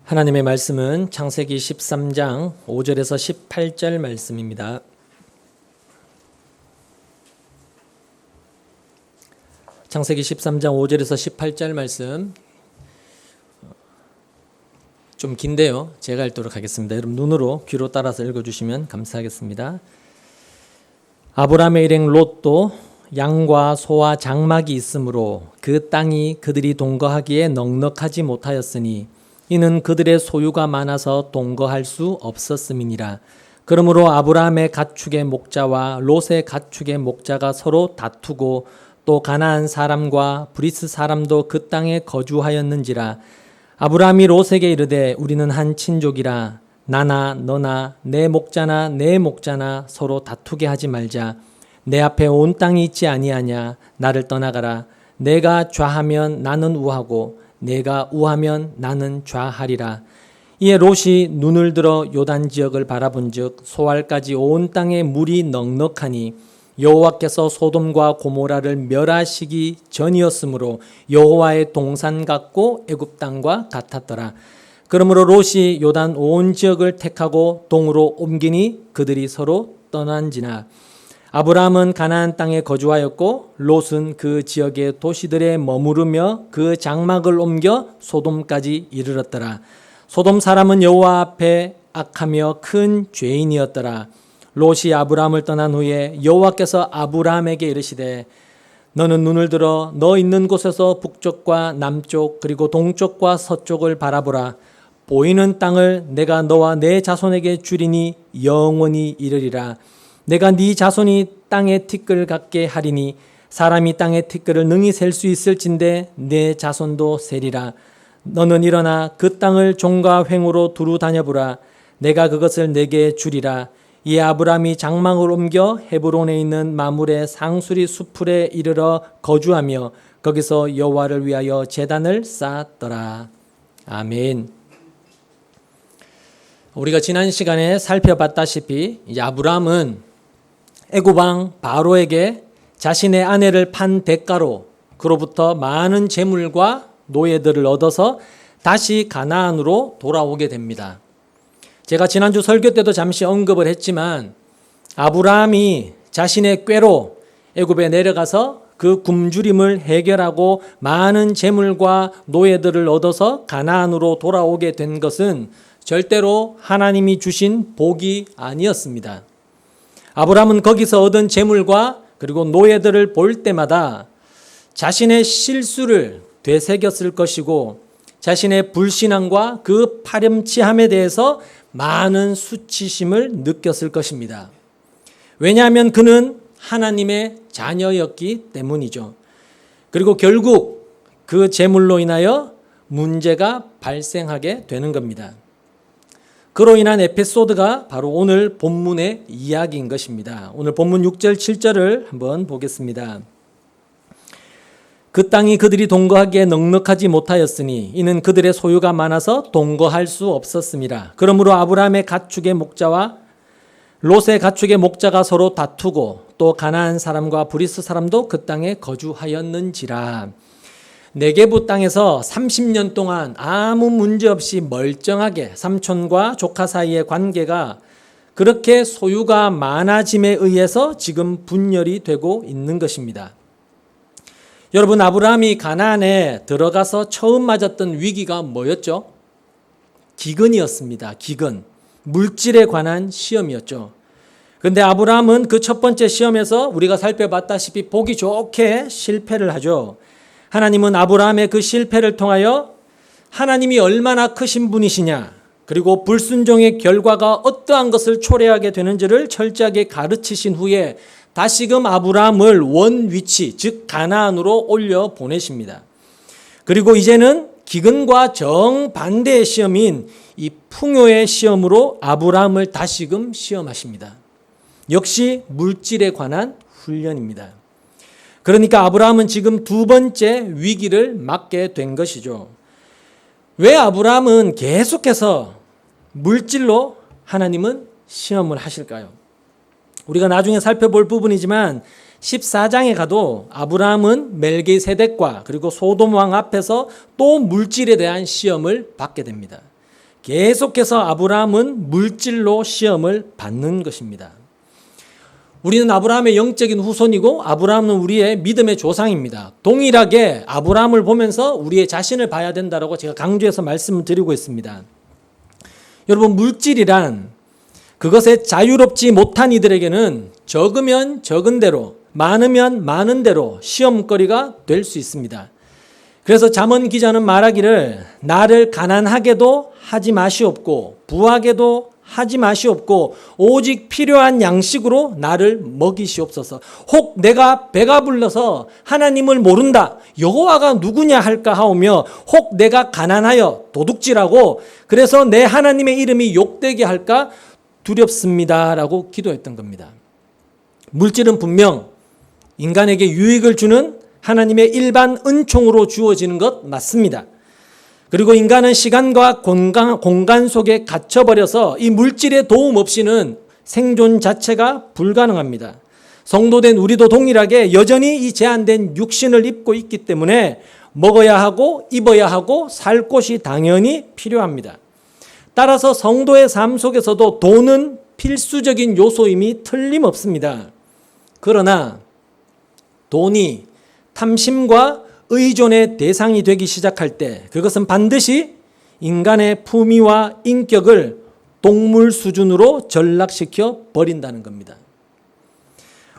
하나님의 말씀은 창세기 13장 5절에서 18절 말씀입니다. 창세기 13장 5절에서 18절 말씀 좀 긴데요. 제가 읽도록 하겠습니다. 여러분 눈으로 귀로 따라서 읽어주시면 감사하겠습니다. 아브라함의 일행 롯도 양과 소와 장막이 있으므로 그 땅이 그들이 동거하기에 넉넉하지 못하였으니 이는 그들의 소유가 많아서 동거할 수 없었음이니라. 그러므로 아브라함의 가축의 목자와 롯의 가축의 목자가 서로 다투고 또 가나안 사람과 브리스 사람도 그 땅에 거주하였는지라. 아브라함이 롯에게 이르되 우리는 한 친족이라 나나 너나 내 목자나 내 목자나 서로 다투게 하지 말자. 내 앞에 온 땅이 있지 아니하냐. 나를 떠나가라. 내가 좌하면 나는 우하고 내가 우하면 나는 좌하리라. 이에 롯이 눈을 들어 요단 지역을 바라본즉 소알까지 온 땅에 물이 넉넉하니 여호와께서 소돔과 고모라를 멸하시기 전이었으므로 여호와의 동산 같고 애굽 땅과 같았더라. 그러므로 롯이 요단 온 지역을 택하고 동으로 옮기니 그들이 서로 떠난지나. 아브라함은 가나안 땅에 거주하였고 롯은 그 지역의 도시들에 머무르며 그 장막을 옮겨 소돔까지 이르렀더라. 소돔 사람은 여호와 앞에 악하며 큰 죄인이었더라. 롯이 아브라함을 떠난 후에 여호와께서 아브라함에게 이르시되 너는 눈을 들어 너 있는 곳에서 북쪽과 남쪽 그리고 동쪽과 서쪽을 바라보라. 보이는 땅을 내가 너와 내 자손에게 주리니 영원히 이르리라. 내가 네 자손이 땅의 티끌 같게 하리니 사람이 땅의 티끌을 능히 셀 수 있을진데 내 자손도 세리라. 너는 일어나 그 땅을 종과 횡으로 두루 다녀보라. 내가 그것을 내게 주리라. 이에 아브라함이 장막을 옮겨 헤브론에 있는 마물의 상수리 수풀에 이르러 거주하며 거기서 여호와를 위하여 제단을 쌓았더라. 아멘. 우리가 지난 시간에 살펴봤다시피 아브라함은 애굽 왕 바로에게 자신의 아내를 판 대가로 그로부터 많은 재물과 노예들을 얻어서 다시 가나안으로 돌아오게 됩니다. 제가 지난주 설교 때도 잠시 언급을 했지만 아브라함이 자신의 꾀로 애굽에 내려가서 그 굶주림을 해결하고 많은 재물과 노예들을 얻어서 가나안으로 돌아오게 된 것은 절대로 하나님이 주신 복이 아니었습니다. 아브라함은 거기서 얻은 재물과 그리고 노예들을 볼 때마다 자신의 실수를 되새겼을 것이고 자신의 불신앙과 그 파렴치함에 대해서 많은 수치심을 느꼈을 것입니다. 왜냐하면 그는 하나님의 자녀였기 때문이죠. 그리고 결국 그 재물로 인하여 문제가 발생하게 되는 겁니다. 그로 인한 에피소드가 바로 오늘 본문의 이야기인 것입니다. 오늘 본문 6절 7절을 한번 보겠습니다. 그 땅이 그들이 동거하기에 넉넉하지 못하였으니 이는 그들의 소유가 많아서 동거할 수 없었음이라. 그러므로 아브라함의 가축의 목자와 롯의 가축의 목자가 서로 다투고 또 가나안 사람과 브리스 사람도 그 땅에 거주하였는지라. 네게부 땅에서 30년 동안 아무 문제 없이 멀쩡하게 삼촌과 조카 사이의 관계가 그렇게 소유가 많아짐에 의해서 지금 분열이 되고 있는 것입니다. 여러분, 아브라함이 가나안에 들어가서 처음 맞았던 위기가 뭐였죠? 기근이었습니다. 기근. 물질에 관한 시험이었죠. 그런데 아브라함은 그 첫 번째 시험에서 우리가 살펴봤다시피 보기 좋게 실패를 하죠. 하나님은 아브라함의 그 실패를 통하여 하나님이 얼마나 크신 분이시냐, 그리고 불순종의 결과가 어떠한 것을 초래하게 되는지를 철저하게 가르치신 후에 다시금 아브라함을 원 위치, 즉 가나안으로 올려 보내십니다. 그리고 이제는 기근과 정반대의 시험인 이 풍요의 시험으로 아브라함을 다시금 시험하십니다. 역시 물질에 관한 훈련입니다. 그러니까 아브라함은 지금 두 번째 위기를 맞게 된 것이죠. 왜 아브라함은 계속해서 물질로 하나님은 시험을 하실까요? 우리가 나중에 살펴볼 부분이지만 14장에 가도 아브라함은 멜기세덱과 그리고 소돔 왕 앞에서 또 물질에 대한 시험을 받게 됩니다. 계속해서 아브라함은 물질로 시험을 받는 것입니다. 우리는 아브라함의 영적인 후손이고 아브라함은 우리의 믿음의 조상입니다. 동일하게 아브라함을 보면서 우리의 자신을 봐야 된다고 제가 강조해서 말씀을 드리고 있습니다. 여러분, 물질이란 그것에 자유롭지 못한 이들에게는 적으면 적은 대로, 많으면 많은 대로 시험거리가 될 수 있습니다. 그래서 잠언 기자는 말하기를 나를 가난하게도 하지 마시옵고 부하게도 하지 마시옵고 오직 필요한 양식으로 나를 먹이시옵소서. 혹 내가 배가 불러서 하나님을 모른다, 여호와가 누구냐 할까 하오며 혹 내가 가난하여 도둑질하고 그래서 내 하나님의 이름이 욕되게 할까 두렵습니다라고 기도했던 겁니다. 물질은 분명 인간에게 유익을 주는 하나님의 일반 은총으로 주어지는 것 맞습니다. 그리고 인간은 시간과 공간 속에 갇혀버려서 이 물질의 도움 없이는 생존 자체가 불가능합니다. 성도된 우리도 동일하게 여전히 이 제한된 육신을 입고 있기 때문에 먹어야 하고 입어야 하고 살 곳이 당연히 필요합니다. 따라서 성도의 삶 속에서도 돈은 필수적인 요소임이 틀림없습니다. 그러나 돈이 탐심과 의존의 대상이 되기 시작할 때 그것은 반드시 인간의 품위와 인격을 동물 수준으로 전락시켜 버린다는 겁니다.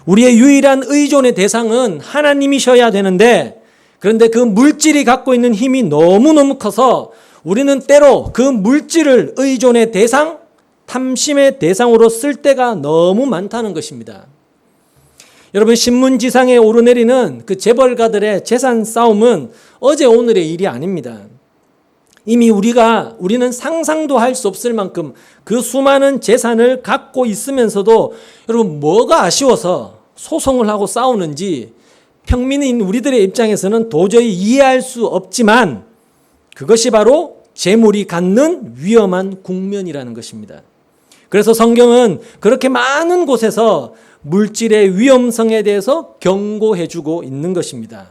우리의 유일한 의존의 대상은 하나님이셔야 되는데 그런데 그 물질이 갖고 있는 힘이 너무너무 커서 우리는 때로 그 물질을 의존의 대상, 탐심의 대상으로 쓸 때가 너무 많다는 것입니다. 여러분, 신문지상에 오르내리는 그 재벌가들의 재산 싸움은 어제 오늘의 일이 아닙니다. 이미 우리는 상상도 할 수 없을 만큼 그 수많은 재산을 갖고 있으면서도 여러분 뭐가 아쉬워서 소송을 하고 싸우는지 평민인 우리들의 입장에서는 도저히 이해할 수 없지만 그것이 바로 재물이 갖는 위험한 국면이라는 것입니다. 그래서 성경은 그렇게 많은 곳에서 물질의 위험성에 대해서 경고해주고 있는 것입니다.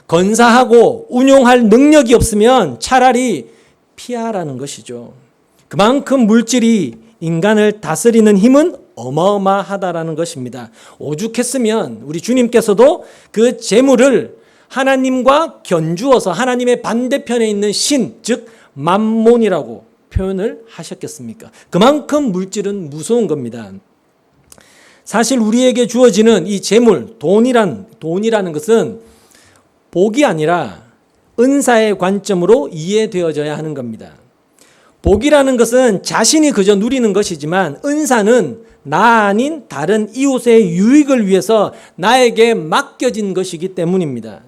건사하고 운용할 능력이 없으면 차라리 피하라는 것이죠. 그만큼 물질이 인간을 다스리는 힘은 어마어마하다라는 것입니다. 오죽했으면 우리 주님께서도 그 재물을 하나님과 견주어서 하나님의 반대편에 있는 신, 즉 맘몬이라고 표현을 하셨겠습니까? 그만큼 물질은 무서운 겁니다. 사실 우리에게 주어지는 이 재물, 돈이라는 것은 복이 아니라 은사의 관점으로 이해되어져야 하는 겁니다. 복이라는 것은 자신이 그저 누리는 것이지만 은사는 나 아닌 다른 이웃의 유익을 위해서 나에게 맡겨진 것이기 때문입니다.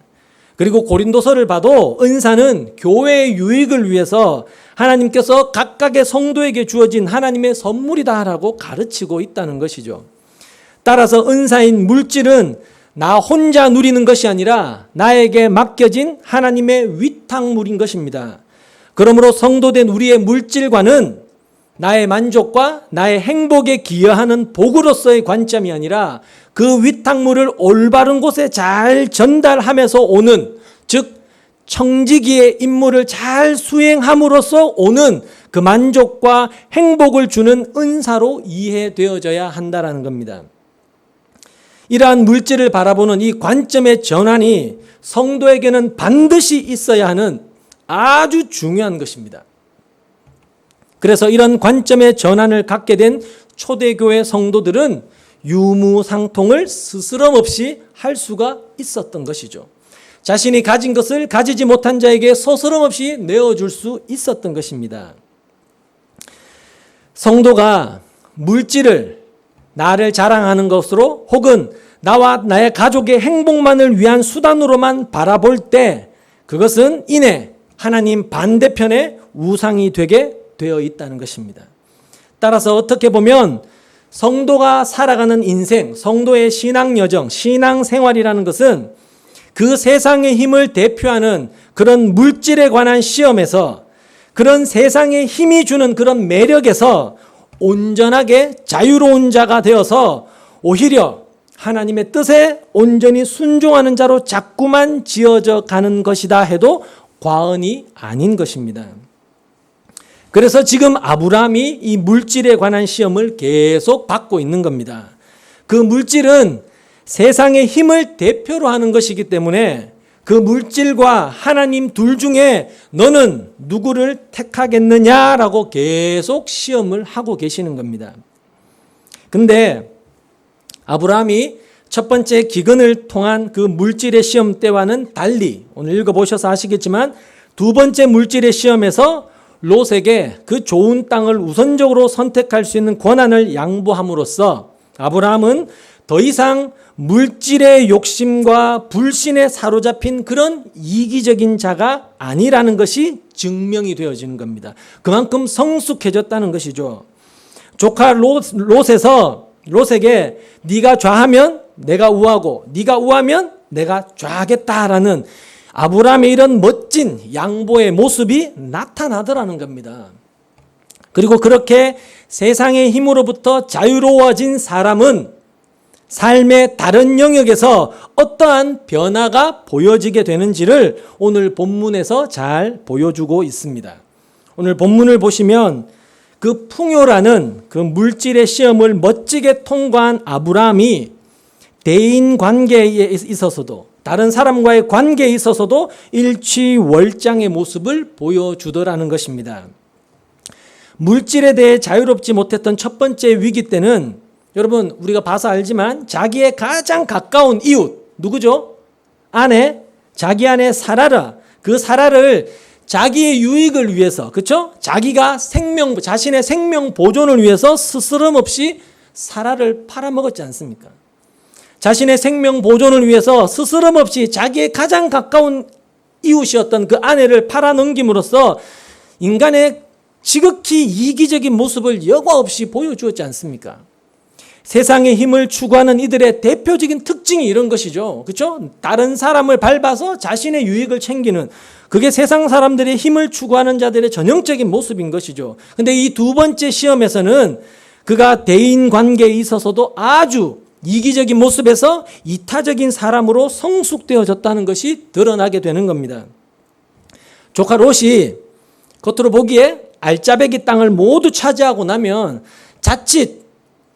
그리고 고린도서를 봐도 은사는 교회의 유익을 위해서 하나님께서 각각의 성도에게 주어진 하나님의 선물이다라고 가르치고 있다는 것이죠. 따라서 은사인 물질은 나 혼자 누리는 것이 아니라 나에게 맡겨진 하나님의 위탁물인 것입니다. 그러므로 성도된 우리의 물질관은 나의 만족과 나의 행복에 기여하는 복으로서의 관점이 아니라 그 위탁물을 올바른 곳에 잘 전달하면서 오는, 즉 청지기의 임무를 잘 수행함으로써 오는 그 만족과 행복을 주는 은사로 이해되어져야 한다는 겁니다. 이러한 물질을 바라보는 이 관점의 전환이 성도에게는 반드시 있어야 하는 아주 중요한 것입니다. 그래서 이런 관점의 전환을 갖게 된 초대교회 성도들은 유무상통을 스스럼 없이 할 수가 있었던 것이죠. 자신이 가진 것을 가지지 못한 자에게 스스럼 없이 내어줄 수 있었던 것입니다. 성도가 물질을 나를 자랑하는 것으로 혹은 나와 나의 가족의 행복만을 위한 수단으로만 바라볼 때 그것은 이내 하나님 반대편의 우상이 되게 되어 있다는 것입니다. 따라서 어떻게 보면 성도가 살아가는 인생, 성도의 신앙 여정, 신앙 생활이라는 것은 그 세상의 힘을 대표하는 그런 물질에 관한 시험에서 그런 세상의 힘이 주는 그런 매력에서 온전하게 자유로운 자가 되어서 오히려 하나님의 뜻에 온전히 순종하는 자로 자꾸만 지어져 가는 것이다 해도 과언이 아닌 것입니다. 그래서 지금 아브라함이 이 물질에 관한 시험을 계속 받고 있는 겁니다. 그 물질은 세상의 힘을 대표로 하는 것이기 때문에 그 물질과 하나님 둘 중에 너는 누구를 택하겠느냐라고 계속 시험을 하고 계시는 겁니다. 근데 아브라함이 첫 번째 기근을 통한 그 물질의 시험 때와는 달리 오늘 읽어보셔서 아시겠지만 두 번째 물질의 시험에서 롯에게 그 좋은 땅을 우선적으로 선택할 수 있는 권한을 양보함으로써 아브라함은 더 이상 물질의 욕심과 불신에 사로잡힌 그런 이기적인 자가 아니라는 것이 증명이 되어지는 겁니다. 그만큼 성숙해졌다는 것이죠. 조카 롯에게 네가 좌하면 내가 우하고 네가 우하면 내가 좌하겠다라는 아브라함의 이런 멋진 양보의 모습이 나타나더라는 겁니다. 그리고 그렇게 세상의 힘으로부터 자유로워진 사람은 삶의 다른 영역에서 어떠한 변화가 보여지게 되는지를 오늘 본문에서 잘 보여주고 있습니다. 오늘 본문을 보시면 그 풍요라는 그 물질의 시험을 멋지게 통과한 아브라함이 대인 관계에 있어서도 다른 사람과의 관계에 있어서도 일취월장의 모습을 보여주더라는 것입니다. 물질에 대해 자유롭지 못했던 첫 번째 위기 때는 여러분 우리가 봐서 알지만 자기의 가장 가까운 이웃 누구죠? 아내, 자기 아내 사라라. 그 사라를 자기의 유익을 위해서 그렇죠? 자기가 자신의 생명 보존을 위해서 스스럼 없이 사라를 팔아먹었지 않습니까? 자신의 생명 보존을 위해서 스스럼 없이 자기의 가장 가까운 이웃이었던 그 아내를 팔아넘김으로써 인간의 지극히 이기적인 모습을 여과 없이 보여주었지 않습니까? 세상의 힘을 추구하는 이들의 대표적인 특징이 이런 것이죠. 그렇죠? 다른 사람을 밟아서 자신의 유익을 챙기는 그게 세상 사람들의 힘을 추구하는 자들의 전형적인 모습인 것이죠. 근데 이 두 번째 시험에서는 그가 대인 관계에 있어서도 아주 이기적인 모습에서 이타적인 사람으로 성숙되어졌다는 것이 드러나게 되는 겁니다. 조카 롯이 겉으로 보기에 알짜배기 땅을 모두 차지하고 나면 자칫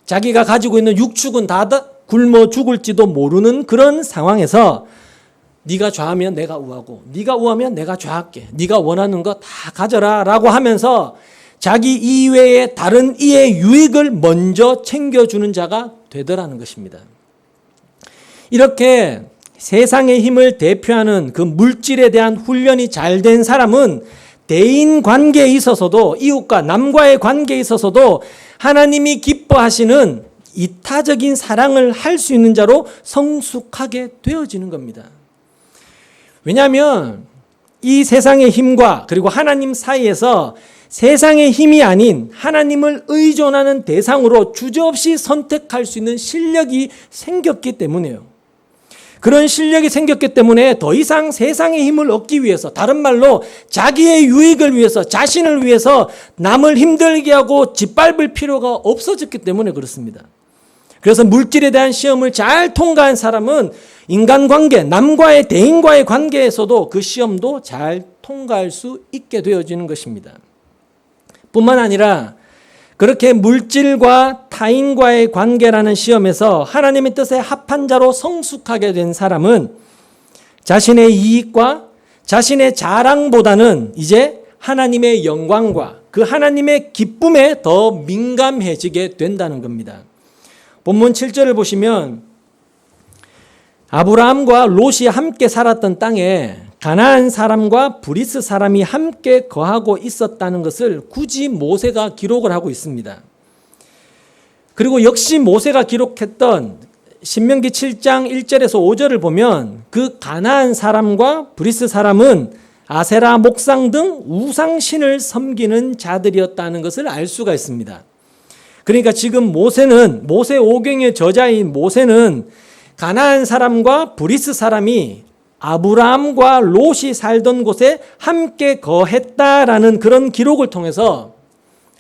자기가 가지고 있는 육축은 다 굶어 죽을지도 모르는 그런 상황에서 네가 좌하면 내가 우하고 네가 우하면 내가 좌할게. 네가 원하는 거 다 가져라 라고 하면서 자기 이외의 다른 이의 유익을 먼저 챙겨주는 자가 되더라는 것입니다. 이렇게 세상의 힘을 대표하는 그 물질에 대한 훈련이 잘 된 사람은 대인 관계에 있어서도 이웃과 남과의 관계에 있어서도 하나님이 기뻐하시는 이타적인 사랑을 할 수 있는 자로 성숙하게 되어지는 겁니다. 왜냐하면 이 세상의 힘과 그리고 하나님 사이에서 세상의 힘이 아닌 하나님을 의존하는 대상으로 주저없이 선택할 수 있는 실력이 생겼기 때문이에요. 그런 실력이 생겼기 때문에 더 이상 세상의 힘을 얻기 위해서 다른 말로 자기의 유익을 위해서 자신을 위해서 남을 힘들게 하고 짓밟을 필요가 없어졌기 때문에 그렇습니다. 그래서 물질에 대한 시험을 잘 통과한 사람은 인간관계, 남과의 대인과의 관계에서도 그 시험도 잘 통과할 수 있게 되어지는 것입니다. 뿐만 아니라 그렇게 물질과 타인과의 관계라는 시험에서 하나님의 뜻에 합한 자로 성숙하게 된 사람은 자신의 이익과 자신의 자랑보다는 이제 하나님의 영광과 그 하나님의 기쁨에 더 민감해지게 된다는 겁니다. 본문 7절을 보시면 아브라함과 롯이 함께 살았던 땅에 가나안 사람과 브리스 사람이 함께 거하고 있었다는 것을 굳이 모세가 기록을 하고 있습니다. 그리고 역시 모세가 기록했던 신명기 7장 1절에서 5절을 보면 그 가나안 사람과 브리스 사람은 아세라 목상 등 우상신을 섬기는 자들이었다는 것을 알 수가 있습니다. 그러니까 지금 모세 오경의 저자인 모세는 가나안 사람과 브리스 사람이 아브라함과 롯이 살던 곳에 함께 거했다라는 그런 기록을 통해서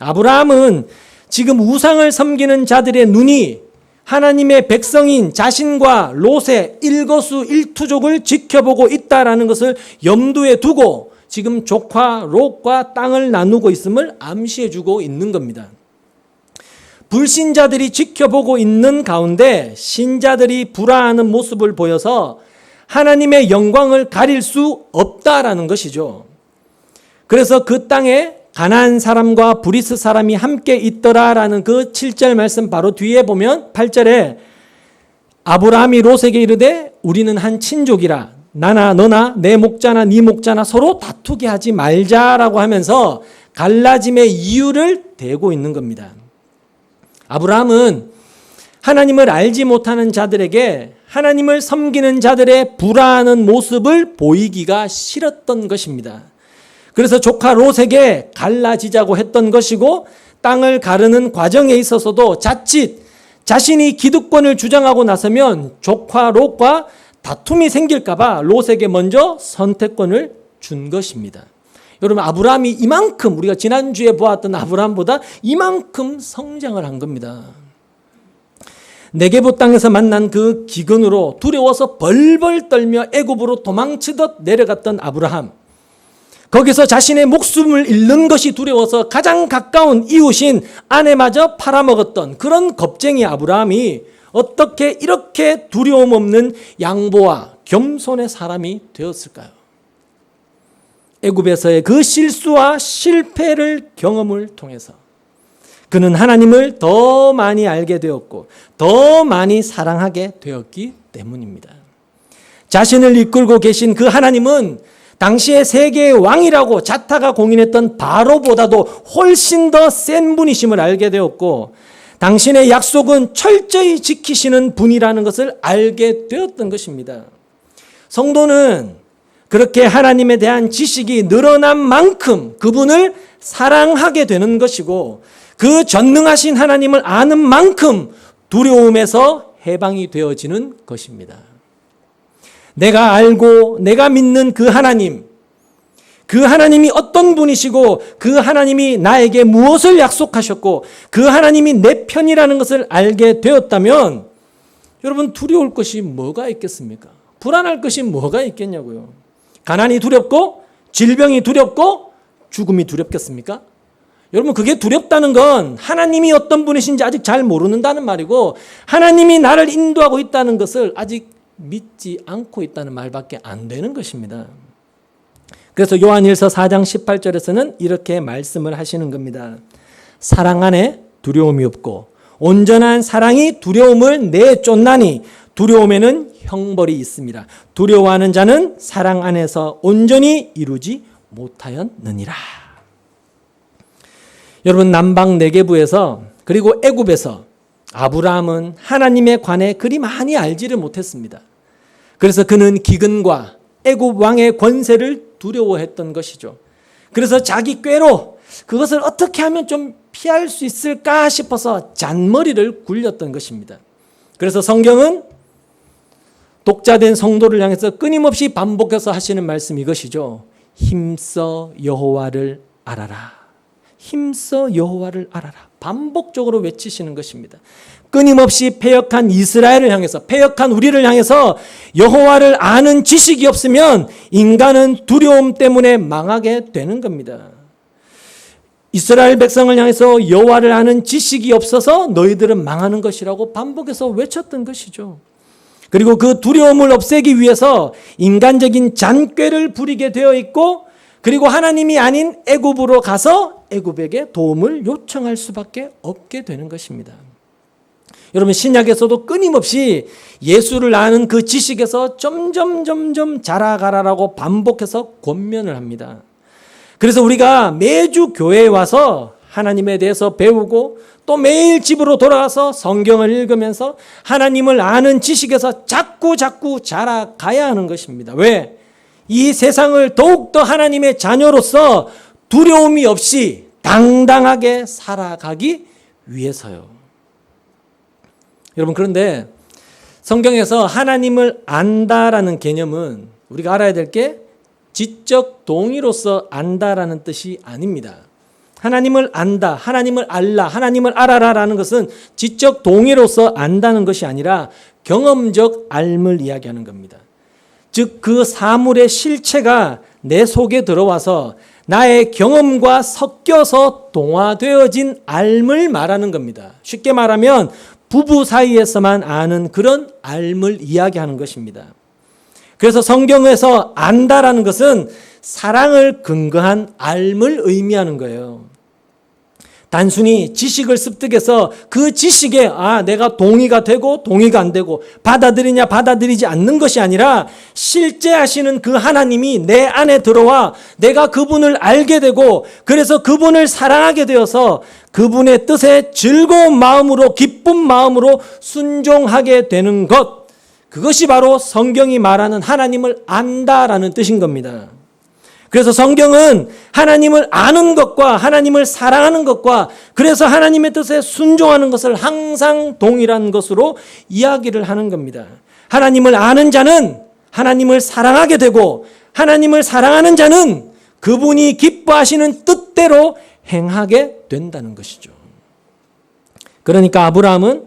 아브라함은 지금 우상을 섬기는 자들의 눈이 하나님의 백성인 자신과 롯의 일거수일투족을 지켜보고 있다라는 것을 염두에 두고 지금 조카 롯과 땅을 나누고 있음을 암시해주고 있는 겁니다. 불신자들이 지켜보고 있는 가운데 신자들이 불화하는 모습을 보여서 하나님의 영광을 가릴 수 없다라는 것이죠. 그래서 그 땅에 가나안 사람과 브리스 사람이 함께 있더라라는 그 7절 말씀 바로 뒤에 보면 8절에 아브라함이 롯에게 이르되 우리는 한 친족이라 나나 너나 내 목자나 네 목자나 서로 다투게 하지 말자라고 하면서 갈라짐의 이유를 대고 있는 겁니다. 아브라함은 하나님을 알지 못하는 자들에게 하나님을 섬기는 자들의 불화하는 모습을 보이기가 싫었던 것입니다. 그래서 조카 롯에게 갈라지자고 했던 것이고 땅을 가르는 과정에 있어서도 자칫 자신이 기득권을 주장하고 나서면 조카 롯과 다툼이 생길까 봐 롯에게 먼저 선택권을 준 것입니다. 여러분 아브라함이 이만큼 우리가 지난주에 보았던 아브라함보다 이만큼 성장을 한 겁니다. 네게부 땅에서 만난 그 기근으로 두려워서 벌벌 떨며 애굽으로 도망치듯 내려갔던 아브라함. 거기서 자신의 목숨을 잃는 것이 두려워서 가장 가까운 이웃인 아내마저 팔아먹었던 그런 겁쟁이 아브라함이 어떻게 이렇게 두려움 없는 양보와 겸손의 사람이 되었을까요? 애굽에서의 그 실수와 실패를 경험을 통해서 그는 하나님을 더 많이 알게 되었고 더 많이 사랑하게 되었기 때문입니다. 자신을 이끌고 계신 그 하나님은 당시의 세계의 왕이라고 자타가 공인했던 바로보다도 훨씬 더 센 분이심을 알게 되었고 당신의 약속은 철저히 지키시는 분이라는 것을 알게 되었던 것입니다. 성도는 그렇게 하나님에 대한 지식이 늘어난 만큼 그분을 사랑하게 되는 것이고 그 전능하신 하나님을 아는 만큼 두려움에서 해방이 되어지는 것입니다. 내가 알고 내가 믿는 그 하나님, 그 하나님이 어떤 분이시고 그 하나님이 나에게 무엇을 약속하셨고 그 하나님이 내 편이라는 것을 알게 되었다면 여러분 두려울 것이 뭐가 있겠습니까? 불안할 것이 뭐가 있겠냐고요. 가난이 두렵고 질병이 두렵고 죽음이 두렵겠습니까? 여러분 그게 두렵다는 건 하나님이 어떤 분이신지 아직 잘 모르는다는 말이고 하나님이 나를 인도하고 있다는 것을 아직 믿지 않고 있다는 말밖에 안 되는 것입니다. 그래서 요한일서 4장 18절에서는 이렇게 말씀을 하시는 겁니다. 사랑 안에 두려움이 없고 온전한 사랑이 두려움을 내쫓나니 두려움에는 형벌이 있습니다. 두려워하는 자는 사랑 안에서 온전히 이루지 못하였느니라. 여러분 남방 네게부에서 그리고 애굽에서 아브라함은 하나님에 관해 그리 많이 알지를 못했습니다. 그래서 그는 기근과 애굽 왕의 권세를 두려워했던 것이죠. 그래서 자기 꾀로 그것을 어떻게 하면 좀 피할 수 있을까 싶어서 잔머리를 굴렸던 것입니다. 그래서 성경은 독자된 성도를 향해서 끊임없이 반복해서 하시는 말씀 이것이죠. 힘써 여호와를 알아라. 힘써 여호와를 알아라. 반복적으로 외치시는 것입니다. 끊임없이 패역한 이스라엘을 향해서 패역한 우리를 향해서 여호와를 아는 지식이 없으면 인간은 두려움 때문에 망하게 되는 겁니다. 이스라엘 백성을 향해서 여호와를 아는 지식이 없어서 너희들은 망하는 것이라고 반복해서 외쳤던 것이죠. 그리고 그 두려움을 없애기 위해서 인간적인 잔꾀를 부리게 되어 있고 그리고 하나님이 아닌 애굽으로 가서 애굽에게 도움을 요청할 수밖에 없게 되는 것입니다. 여러분 신약에서도 끊임없이 예수를 아는 그 지식에서 점점 자라가라라고 반복해서 권면을 합니다. 그래서 우리가 매주 교회에 와서 하나님에 대해서 배우고 또 매일 집으로 돌아가서 성경을 읽으면서 하나님을 아는 지식에서 자꾸 자라가야 하는 것입니다. 왜? 이 세상을 더욱더 하나님의 자녀로서 두려움이 없이 당당하게 살아가기 위해서요. 여러분 그런데 성경에서 하나님을 안다라는 개념은 우리가 알아야 될 게 지적 동의로서 안다라는 뜻이 아닙니다. 하나님을 안다, 하나님을 알라, 하나님을 알아라라는 것은 지적 동의로서 안다는 것이 아니라 경험적 알을 이야기하는 겁니다. 즉 그 사물의 실체가 내 속에 들어와서 나의 경험과 섞여서 동화되어진 알을 말하는 겁니다. 쉽게 말하면 부부 사이에서만 아는 그런 알을 이야기하는 것입니다. 그래서 성경에서 안다라는 것은 사랑을 근거한 알을 의미하는 거예요. 단순히 지식을 습득해서 그 지식에 내가 동의가 되고 동의가 안 되고 받아들이냐 받아들이지 않는 것이 아니라 실제 하시는 그 하나님이 내 안에 들어와 내가 그분을 알게 되고 그래서 그분을 사랑하게 되어서 그분의 뜻에 즐거운 마음으로 기쁜 마음으로 순종하게 되는 것, 그것이 바로 성경이 말하는 하나님을 안다라는 뜻인 겁니다. 그래서 성경은 하나님을 아는 것과 하나님을 사랑하는 것과 그래서 하나님의 뜻에 순종하는 것을 항상 동일한 것으로 이야기를 하는 겁니다. 하나님을 아는 자는 하나님을 사랑하게 되고 하나님을 사랑하는 자는 그분이 기뻐하시는 뜻대로 행하게 된다는 것이죠. 그러니까 아브라함은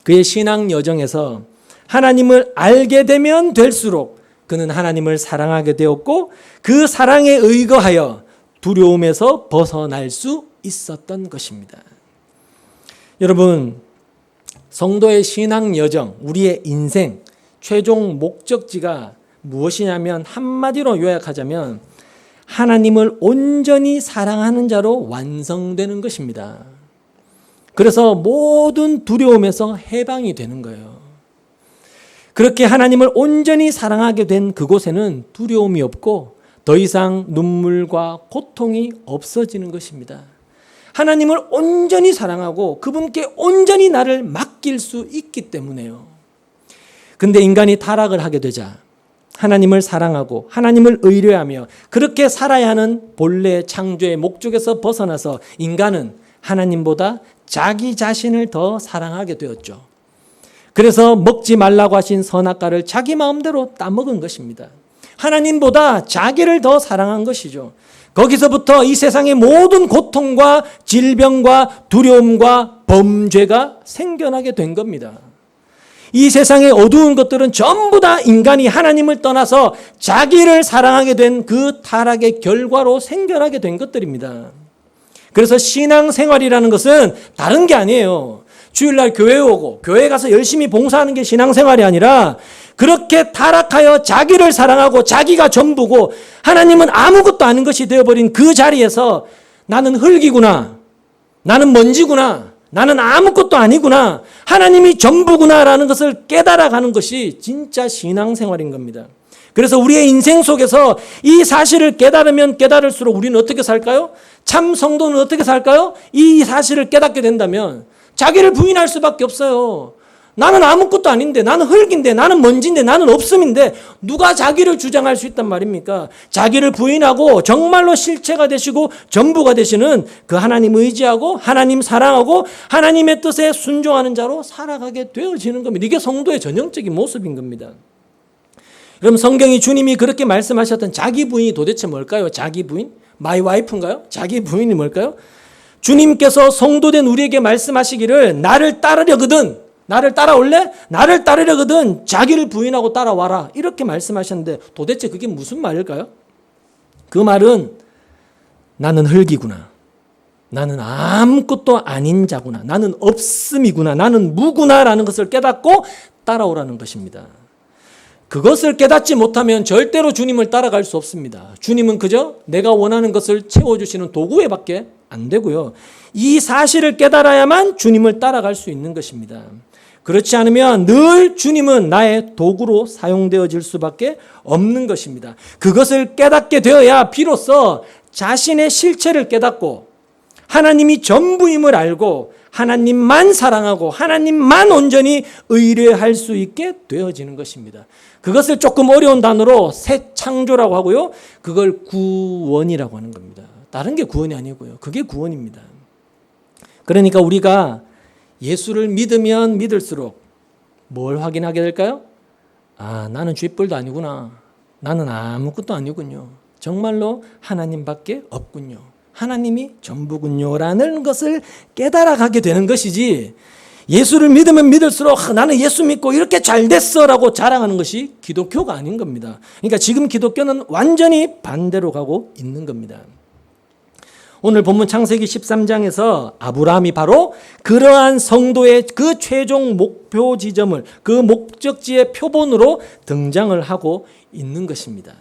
그의 신앙 여정에서 하나님을 알게 되면 될수록 그는 하나님을 사랑하게 되었고 그 사랑에 의거하여 두려움에서 벗어날 수 있었던 것입니다. 여러분, 성도의 신앙 여정, 우리의 인생 최종 목적지가 무엇이냐면 한마디로 요약하자면 하나님을 온전히 사랑하는 자로 완성되는 것입니다. 그래서 모든 두려움에서 해방이 되는 거예요. 그렇게 하나님을 온전히 사랑하게 된 그곳에는 두려움이 없고 더 이상 눈물과 고통이 없어지는 것입니다. 하나님을 온전히 사랑하고 그분께 온전히 나를 맡길 수 있기 때문에요. 근데 인간이 타락을 하게 되자 하나님을 사랑하고 하나님을 의뢰하며 그렇게 살아야 하는 본래 창조의 목적에서 벗어나서 인간은 하나님보다 자기 자신을 더 사랑하게 되었죠. 그래서 먹지 말라고 하신 선악과를 자기 마음대로 따먹은 것입니다. 하나님보다 자기를 더 사랑한 것이죠. 거기서부터 이 세상의 모든 고통과 질병과 두려움과 범죄가 생겨나게 된 겁니다. 이 세상의 어두운 것들은 전부 다 인간이 하나님을 떠나서 자기를 사랑하게 된 그 타락의 결과로 생겨나게 된 것들입니다. 그래서 신앙생활이라는 것은 다른 게 아니에요. 주일날 교회 오고 교회 가서 열심히 봉사하는 게 신앙생활이 아니라 그렇게 타락하여 자기를 사랑하고 자기가 전부고 하나님은 아무것도 아닌 것이 되어버린 그 자리에서 나는 흙이구나, 나는 먼지구나, 나는 아무것도 아니구나, 하나님이 전부구나라는 것을 깨달아가는 것이 진짜 신앙생활인 겁니다. 그래서 우리의 인생 속에서 이 사실을 깨달으면 깨달을수록 우리는 어떻게 살까요? 참 성도는 어떻게 살까요? 이 사실을 깨닫게 된다면 자기를 부인할 수밖에 없어요. 나는 아무것도 아닌데, 나는 흙인데, 나는 먼지인데, 나는 없음인데 누가 자기를 주장할 수 있단 말입니까? 자기를 부인하고 정말로 실체가 되시고 전부가 되시는 그 하나님 의지하고 하나님 사랑하고 하나님의 뜻에 순종하는 자로 살아가게 되어지는 겁니다. 이게 성도의 전형적인 모습인 겁니다. 그럼 성경이 주님이 그렇게 말씀하셨던 자기 부인이 도대체 뭘까요? 자기 부인? 마이 와이프인가요? 자기 부인이 뭘까요? 주님께서 성도된 우리에게 말씀하시기를 나를 따르려거든, 나를 따라올래? 나를 따르려거든 자기를 부인하고 따라와라, 이렇게 말씀하셨는데 도대체 그게 무슨 말일까요? 그 말은 나는 흙이구나, 나는 아무것도 아닌 자구나, 나는 없음이구나, 나는 무구나라는 것을 깨닫고 따라오라는 것입니다. 그것을 깨닫지 못하면 절대로 주님을 따라갈 수 없습니다. 주님은 그저 내가 원하는 것을 채워주시는 도구에밖에 안 되고요. 이 사실을 깨달아야만 주님을 따라갈 수 있는 것입니다. 그렇지 않으면 늘 주님은 나의 도구로 사용되어질 수밖에 없는 것입니다. 그것을 깨닫게 되어야 비로소 자신의 실체를 깨닫고 하나님이 전부임을 알고 하나님만 사랑하고 하나님만 온전히 의뢰할 수 있게 되어지는 것입니다. 그것을 조금 어려운 단어로 새 창조라고 하고요. 그걸 구원이라고 하는 겁니다. 다른 게 구원이 아니고요. 그게 구원입니다. 그러니까 우리가 예수를 믿으면 믿을수록 뭘 확인하게 될까요? 나는 쥐뿔도 아니구나. 나는 아무것도 아니군요. 정말로 하나님밖에 없군요. 하나님이 전부군요라는 것을 깨달아가게 되는 것이지, 예수를 믿으면 믿을수록 나는 예수 믿고 이렇게 잘 됐어라고 자랑하는 것이 기독교가 아닌 겁니다. 그러니까 지금 기독교는 완전히 반대로 가고 있는 겁니다. 오늘 본문 창세기 13장에서 아브라함이 바로 그러한 성도의 그 최종 목표 지점을, 그 목적지의 표본으로 등장을 하고 있는 것입니다.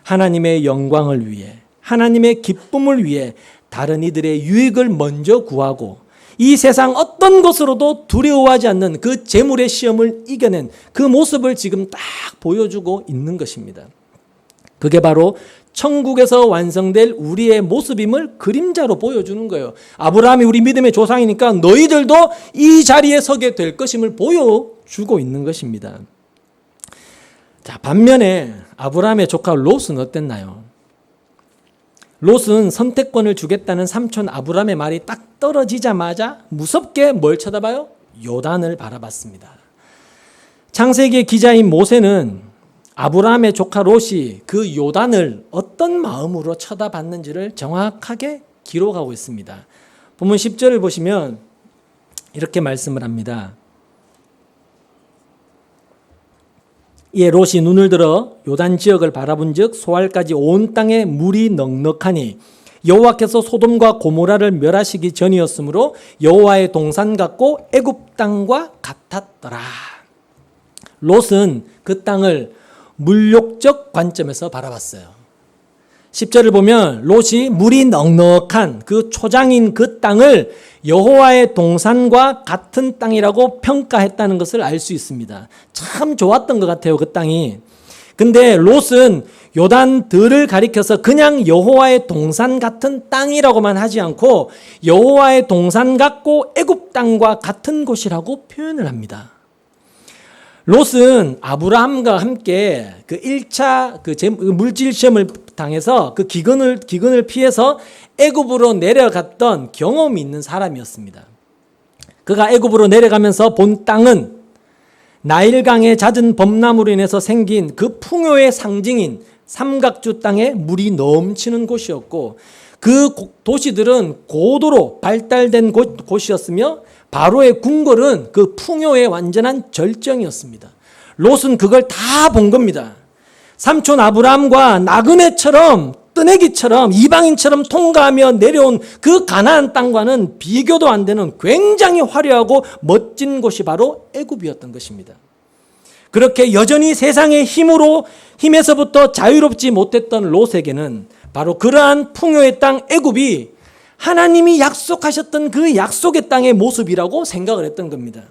하나님의 영광을 위해, 하나님의 기쁨을 위해 다른 이들의 유익을 먼저 구하고 이 세상 어떤 것으로도 두려워하지 않는 그 재물의 시험을 이겨낸 그 모습을 지금 딱 보여주고 있는 것입니다. 그게 바로 천국에서 완성될 우리의 모습임을 그림자로 보여주는 거예요. 아브라함이 우리 믿음의 조상이니까 너희들도 이 자리에 서게 될 것임을 보여주고 있는 것입니다. 자, 반면에 아브라함의 조카 롯은 어땠나요? 롯은 선택권을 주겠다는 삼촌 아브라함의 말이 딱 떨어지자마자 무섭게 뭘 쳐다봐요? 요단을 바라봤습니다. 창세기의 기자인 모세는 아브라함의 조카 롯이 그 요단을 어떤 마음으로 쳐다봤는지를 정확하게 기록하고 있습니다. 본문 10절을 보시면 이렇게 말씀을 합니다. 이에 롯이 눈을 들어 요단 지역을 바라본즉 소알까지 온 땅에 물이 넉넉하니 여호와께서 소돔과 고모라를 멸하시기 전이었으므로 여호와의 동산 같고 애굽 땅과 같았더라. 롯은 그 땅을 물욕적 관점에서 바라봤어요. 10절을 보면 롯이 물이 넉넉한 그 초장인 그 땅을 여호와의 동산과 같은 땅이라고 평가했다는 것을 알 수 있습니다. 참 좋았던 것 같아요, 그 땅이. 근데 롯은 요단들을 가리켜서 그냥 여호와의 동산 같은 땅이라고만 하지 않고 여호와의 동산 같고 애굽 땅과 같은 곳이라고 표현을 합니다. 롯은 아브라함과 함께 그 1차 물질 시험을 당해서 그 기근을 피해서 애굽으로 내려갔던 경험이 있는 사람이었습니다. 그가 애굽으로 내려가면서 본 땅은 나일강의 잦은 범람으로 인해서 생긴 그 풍요의 상징인 삼각주 땅에 물이 넘치는 곳이었고 그 도시들은 고도로 발달된 곳이었으며 바로의 궁궐은 그 풍요의 완전한 절정이었습니다. 롯은 그걸 다 본 겁니다. 삼촌 아브라함과 나그네처럼 뜨내기처럼 이방인처럼 통과하며 내려온 그 가나안 땅과는 비교도 안 되는 굉장히 화려하고 멋진 곳이 바로 애굽이었던 것입니다. 그렇게 여전히 세상의 힘에서부터 자유롭지 못했던 롯에게는 바로 그러한 풍요의 땅 애굽이 하나님이 약속하셨던 그 약속의 땅의 모습이라고 생각을 했던 겁니다.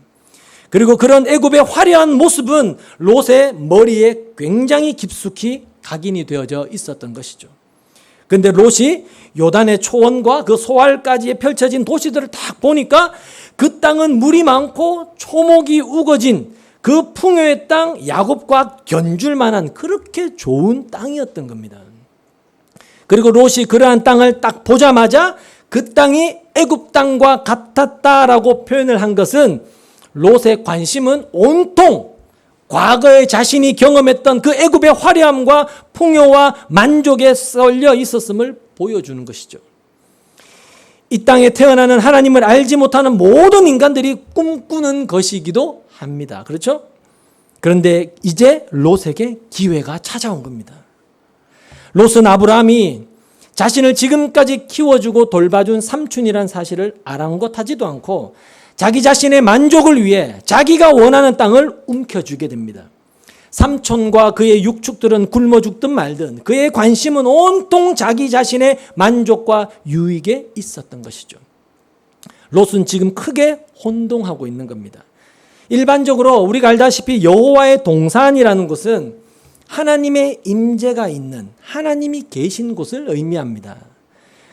그리고 그런 애굽의 화려한 모습은 롯의 머리에 굉장히 깊숙이 각인이 되어져 있었던 것이죠. 그런데 롯이 요단의 초원과 그 소알까지 펼쳐진 도시들을 딱 보니까 그 땅은 물이 많고 초목이 우거진 그 풍요의 땅 야곱과 견줄 만한 그렇게 좋은 땅이었던 겁니다. 그리고 롯이 그러한 땅을 딱 보자마자 그 땅이 애굽 땅과 같았다라고 표현을 한 것은 롯의 관심은 온통 과거에 자신이 경험했던 그 애굽의 화려함과 풍요와 만족에 쏠려 있었음을 보여주는 것이죠. 이 땅에 태어나는 하나님을 알지 못하는 모든 인간들이 꿈꾸는 것이기도 합니다. 그렇죠? 그런데 이제 롯에게 기회가 찾아온 겁니다. 롯은 아브라함이 자신을 지금까지 키워주고 돌봐준 삼촌이란 사실을 아랑곳하지도 않고 자기 자신의 만족을 위해 자기가 원하는 땅을 움켜쥐게 됩니다. 삼촌과 그의 육축들은 굶어 죽든 말든 그의 관심은 온통 자기 자신의 만족과 유익에 있었던 것이죠. 롯은 지금 크게 혼동하고 있는 겁니다. 일반적으로 우리가 알다시피 여호와의 동산이라는 것은 하나님의 임재가 있는, 하나님이 계신 곳을 의미합니다.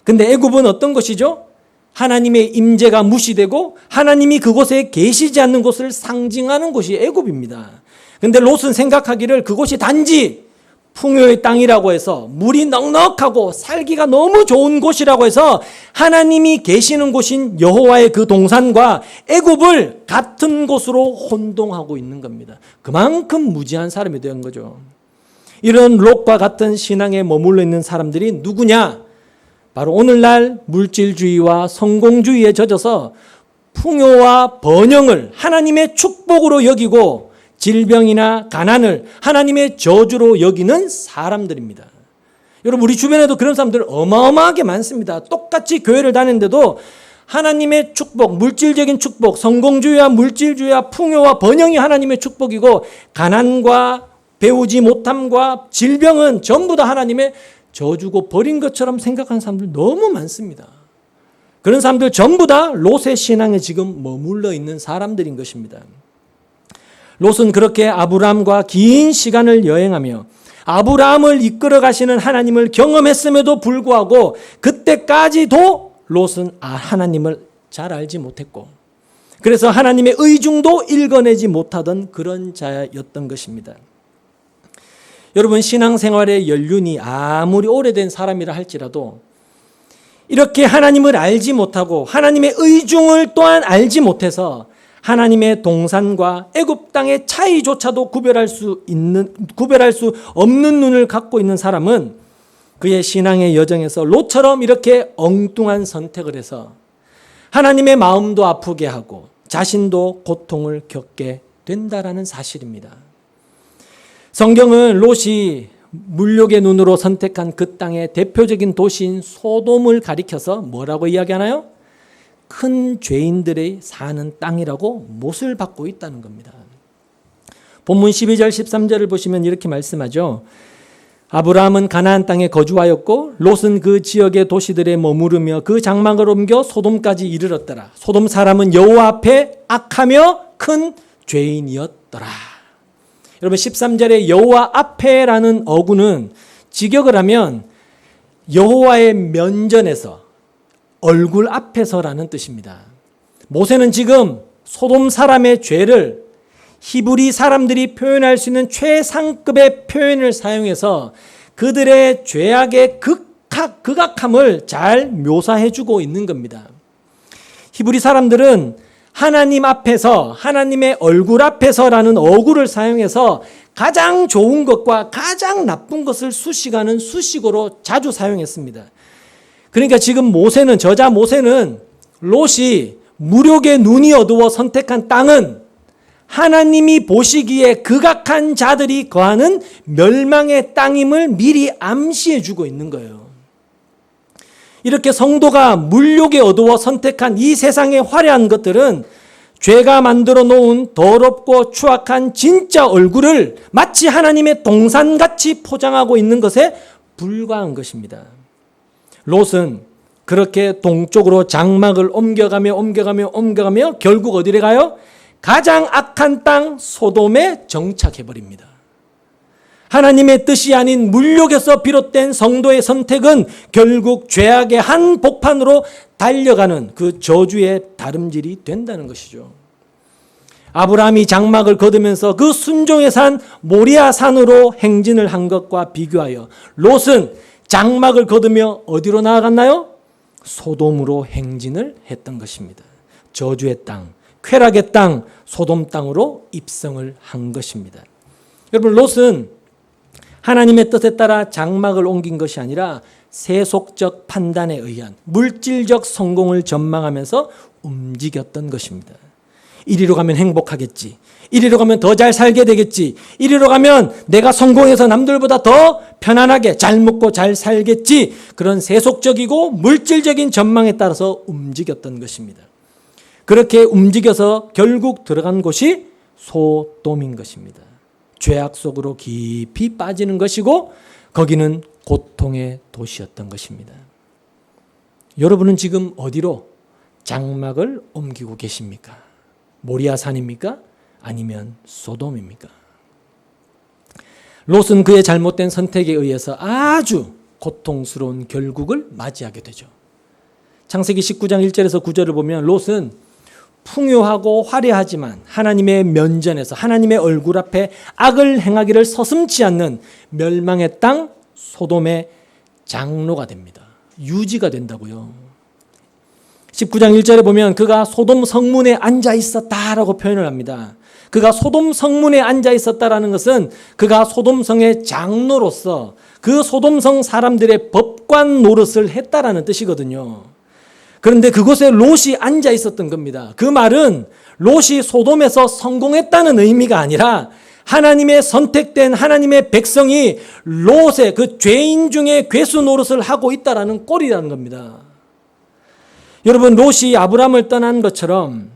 근데 애굽은 어떤 것이죠? 하나님의 임재가 무시되고 하나님이 그곳에 계시지 않는 곳을 상징하는 곳이 애굽입니다. 근데 롯은 생각하기를 그곳이 단지 풍요의 땅이라고 해서 물이 넉넉하고 살기가 너무 좋은 곳이라고 해서 하나님이 계시는 곳인 여호와의 그 동산과 애굽을 같은 곳으로 혼동하고 있는 겁니다. 그만큼 무지한 사람이 된 거죠. 이런 롯과 같은 신앙에 머물러 있는 사람들이 누구냐? 바로 오늘날 물질주의와 성공주의에 젖어서 풍요와 번영을 하나님의 축복으로 여기고 질병이나 가난을 하나님의 저주로 여기는 사람들입니다. 여러분, 우리 주변에도 그런 사람들 어마어마하게 많습니다. 똑같이 교회를 다니는데도 하나님의 축복, 물질적인 축복, 성공주의와 물질주의와 풍요와 번영이 하나님의 축복이고 가난과 배우지 못함과 질병은 전부 다 하나님의 저주고 버린 것처럼 생각하는 사람들 너무 많습니다. 그런 사람들 전부 다 롯의 신앙에 지금 머물러 있는 사람들인 것입니다. 롯은 그렇게 아브라함과 긴 시간을 여행하며 아브라함을 이끌어 가시는 하나님을 경험했음에도 불구하고 그때까지도 롯은 하나님을 잘 알지 못했고 그래서 하나님의 의중도 읽어내지 못하던 그런 자였던 것입니다. 여러분, 신앙생활의 연륜이 아무리 오래된 사람이라 할지라도 이렇게 하나님을 알지 못하고 하나님의 의중을 또한 알지 못해서 하나님의 동산과 애굽 땅의 차이조차도 구별할 수 없는 눈을 갖고 있는 사람은 그의 신앙의 여정에서 롯처럼 이렇게 엉뚱한 선택을 해서 하나님의 마음도 아프게 하고 자신도 고통을 겪게 된다라는 사실입니다. 성경은 롯이 물욕의 눈으로 선택한 그 땅의 대표적인 도시인 소돔을 가리켜서 뭐라고 이야기하나요? 큰 죄인들이 사는 땅이라고 못을 받고 있다는 겁니다. 본문 12절 13절을 보시면 이렇게 말씀하죠. 아브라함은 가나안 땅에 거주하였고 롯은 그 지역의 도시들에 머무르며 그 장막을 옮겨 소돔까지 이르렀더라. 소돔 사람은 여호와 앞에 악하며 큰 죄인이었더라. 여러분, 13절에 여호와 앞에라는 어구는 직역을 하면 여호와의 면전에서, 얼굴 앞에서라는 뜻입니다. 모세는 지금 소돔 사람의 죄를 히브리 사람들이 표현할 수 있는 최상급의 표현을 사용해서 그들의 죄악의 극악함을 잘 묘사해주고 있는 겁니다. 히브리 사람들은 하나님 앞에서, 하나님의 얼굴 앞에서라는 어구를 사용해서 가장 좋은 것과 가장 나쁜 것을 수식하는 수식어로 자주 사용했습니다. 그러니까 지금 모세는, 저자 모세는 롯이 물욕의 눈이 어두워 선택한 땅은 하나님이 보시기에 극악한 자들이 거하는 멸망의 땅임을 미리 암시해 주고 있는 거예요. 이렇게 성도가 물욕에 어두워 선택한 이 세상의 화려한 것들은 죄가 만들어 놓은 더럽고 추악한 진짜 얼굴을 마치 하나님의 동산같이 포장하고 있는 것에 불과한 것입니다. 롯은 그렇게 동쪽으로 장막을 옮겨가며 결국 어디에 가요? 가장 악한 땅 소돔에 정착해버립니다. 하나님의 뜻이 아닌 물욕에서 비롯된 성도의 선택은 결국 죄악의 한 복판으로 달려가는 그 저주의 다름질이 된다는 것이죠. 아브라함이 장막을 거두면서 그 순종의 산 모리아 산으로 행진을 한 것과 비교하여 롯은 장막을 거두며 어디로 나아갔나요? 소돔으로 행진을 했던 것입니다. 저주의 땅, 쾌락의 땅, 소돔 땅으로 입성을 한 것입니다. 여러분, 롯은 하나님의 뜻에 따라 장막을 옮긴 것이 아니라 세속적 판단에 의한 물질적 성공을 전망하면서 움직였던 것입니다. 이리로 가면 행복하겠지. 이리로 가면 더 잘 살게 되겠지. 이리로 가면 내가 성공해서 남들보다 더 편안하게 잘 먹고 잘 살겠지. 그런 세속적이고 물질적인 전망에 따라서 움직였던 것입니다. 그렇게 움직여서 결국 들어간 곳이 소돔인 것입니다. 죄악 속으로 깊이 빠지는 것이고 거기는 고통의 도시였던 것입니다. 여러분은 지금 어디로 장막을 옮기고 계십니까? 모리아 산입니까? 아니면 소돔입니까? 롯은 그의 잘못된 선택에 의해서 아주 고통스러운 결국을 맞이하게 되죠. 창세기 19장 1절에서 9절을 보면 롯은 풍요하고 화려하지만 하나님의 면전에서 하나님의 얼굴 앞에 악을 행하기를 서슴지 않는 멸망의 땅 소돔의 장로가 됩니다. 유지가 된다고요. 19장 1절에 보면 그가 소돔 성문에 앉아 있었다라고 표현을 합니다. 그가 소돔 성문에 앉아 있었다라는 것은 그가 소돔성의 장로로서 그 소돔성 사람들의 법관 노릇을 했다라는 뜻이거든요. 그런데 그곳에 롯이 앉아 있었던 겁니다. 그 말은 롯이 소돔에서 성공했다는 의미가 아니라 하나님의 선택된 하나님의 백성이 롯의 그 죄인 중에 괴수 노릇을 하고 있다라는 꼴이라는 겁니다. 여러분, 롯이 아브람을 떠난 것처럼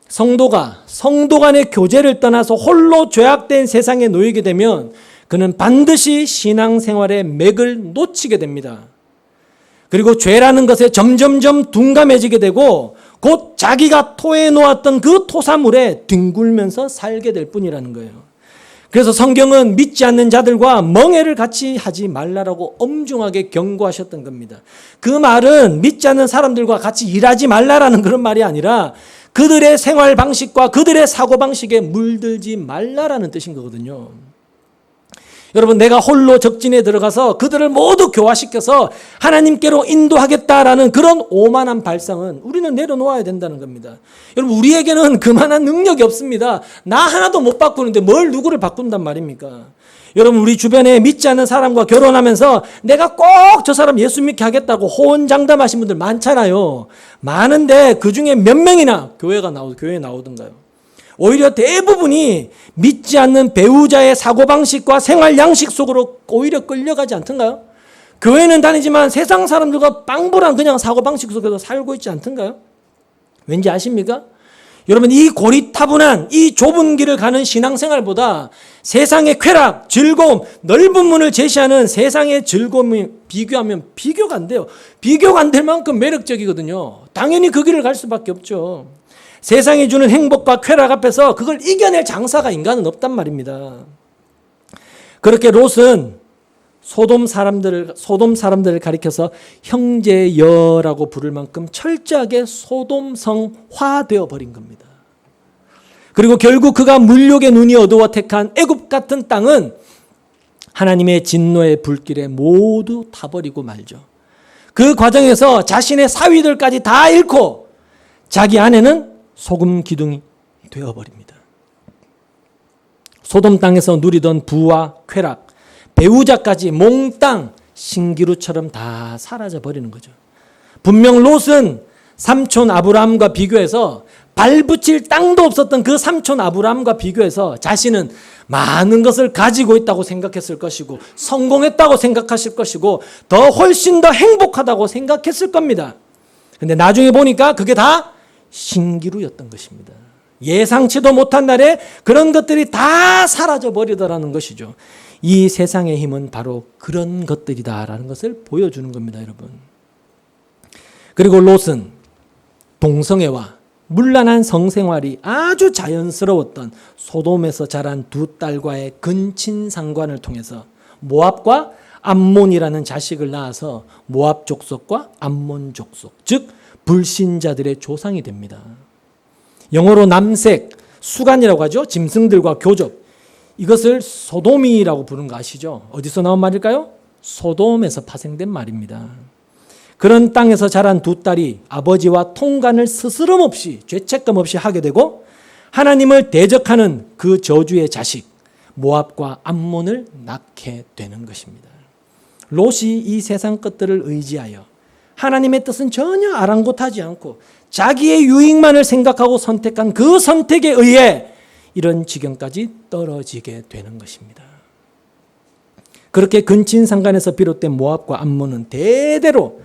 성도가 성도 간의 교제를 떠나서 홀로 죄악된 세상에 놓이게 되면 그는 반드시 신앙생활의 맥을 놓치게 됩니다. 그리고 죄라는 것에 점점점 둔감해지게 되고 곧 자기가 토해 놓았던 그 토사물에 뒹굴면서 살게 될 뿐이라는 거예요. 그래서 성경은 믿지 않는 자들과 멍해를 같이 하지 말라라고 엄중하게 경고하셨던 겁니다. 그 말은 믿지 않는 사람들과 같이 일하지 말라라는 그런 말이 아니라 그들의 생활 방식과 그들의 사고 방식에 물들지 말라라는 뜻인 거거든요. 여러분, 내가 홀로 적진에 들어가서 그들을 모두 교화시켜서 하나님께로 인도하겠다라는 그런 오만한 발상은 우리는 내려놓아야 된다는 겁니다. 여러분, 우리에게는 그만한 능력이 없습니다. 나 하나도 못 바꾸는데 뭘 누구를 바꾼단 말입니까? 여러분, 우리 주변에 믿지 않는 사람과 결혼하면서 내가 꼭 저 사람 예수 믿게 하겠다고 호언장담하신 분들 많잖아요. 많은데 그 중에 몇 명이나 교회에 나오던가요? 오히려 대부분이 믿지 않는 배우자의 사고방식과 생활 양식 속으로 오히려 끌려가지 않던가요? 교회는 다니지만 세상 사람들과 빵불한 그냥 사고방식 속에서 살고 있지 않던가요? 왠지 아십니까? 여러분, 이 고리타분한 이 좁은 길을 가는 신앙생활보다 세상의 쾌락, 즐거움, 넓은 문을 제시하는 세상의 즐거움이 비교하면 비교가 안 돼요. 비교가 안 될 만큼 매력적이거든요. 당연히 그 길을 갈 수밖에 없죠. 세상이 주는 행복과 쾌락 앞에서 그걸 이겨낼 장사가 인간은 없단 말입니다. 그렇게 롯은 소돔 사람들을 가리켜서 형제여라고 부를 만큼 철저하게 소돔성화되어 버린 겁니다. 그리고 결국 그가 물욕의 눈이 어두워 택한 애굽 같은 땅은 하나님의 진노의 불길에 모두 타버리고 말죠. 그 과정에서 자신의 사위들까지 다 잃고 자기 아내는 소금 기둥이 되어버립니다. 소돔 땅에서 누리던 부와 쾌락, 배우자까지 몽땅 신기루처럼 다 사라져버리는 거죠. 분명 롯은 삼촌 아브라함과 비교해서 발붙일 땅도 없었던 그 삼촌 아브라함과 비교해서 자신은 많은 것을 가지고 있다고 생각했을 것이고 성공했다고 생각하실 것이고 더 훨씬 더 행복하다고 생각했을 겁니다. 근데 나중에 보니까 그게 다 신기루였던 것입니다. 예상치도 못한 날에 그런 것들이 다 사라져 버리더라는 것이죠. 이 세상의 힘은 바로 그런 것들이다라는 것을 보여주는 겁니다, 여러분. 그리고 롯은 동성애와 문란한 성생활이 아주 자연스러웠던 소돔에서 자란 두 딸과의 근친상관을 통해서 모압과 암몬이라는 자식을 낳아서 모압 족속과 암몬 족속, 즉 불신자들의 조상이 됩니다. 영어로 남색, 수간이라고 하죠. 짐승들과 교접. 이것을 소돔이라고 부르는 거 아시죠? 어디서 나온 말일까요? 소돔에서 파생된 말입니다. 그런 땅에서 자란 두 딸이 아버지와 통간을 스스럼 없이 죄책감 없이 하게 되고 하나님을 대적하는 그 저주의 자식 모압과 암몬을 낳게 되는 것입니다. 롯이 이 세상 것들을 의지하여 하나님의 뜻은 전혀 아랑곳하지 않고 자기의 유익만을 생각하고 선택한 그 선택에 의해 이런 지경까지 떨어지게 되는 것입니다. 그렇게 근친상간에서 비롯된 모압과 암몬은 대대로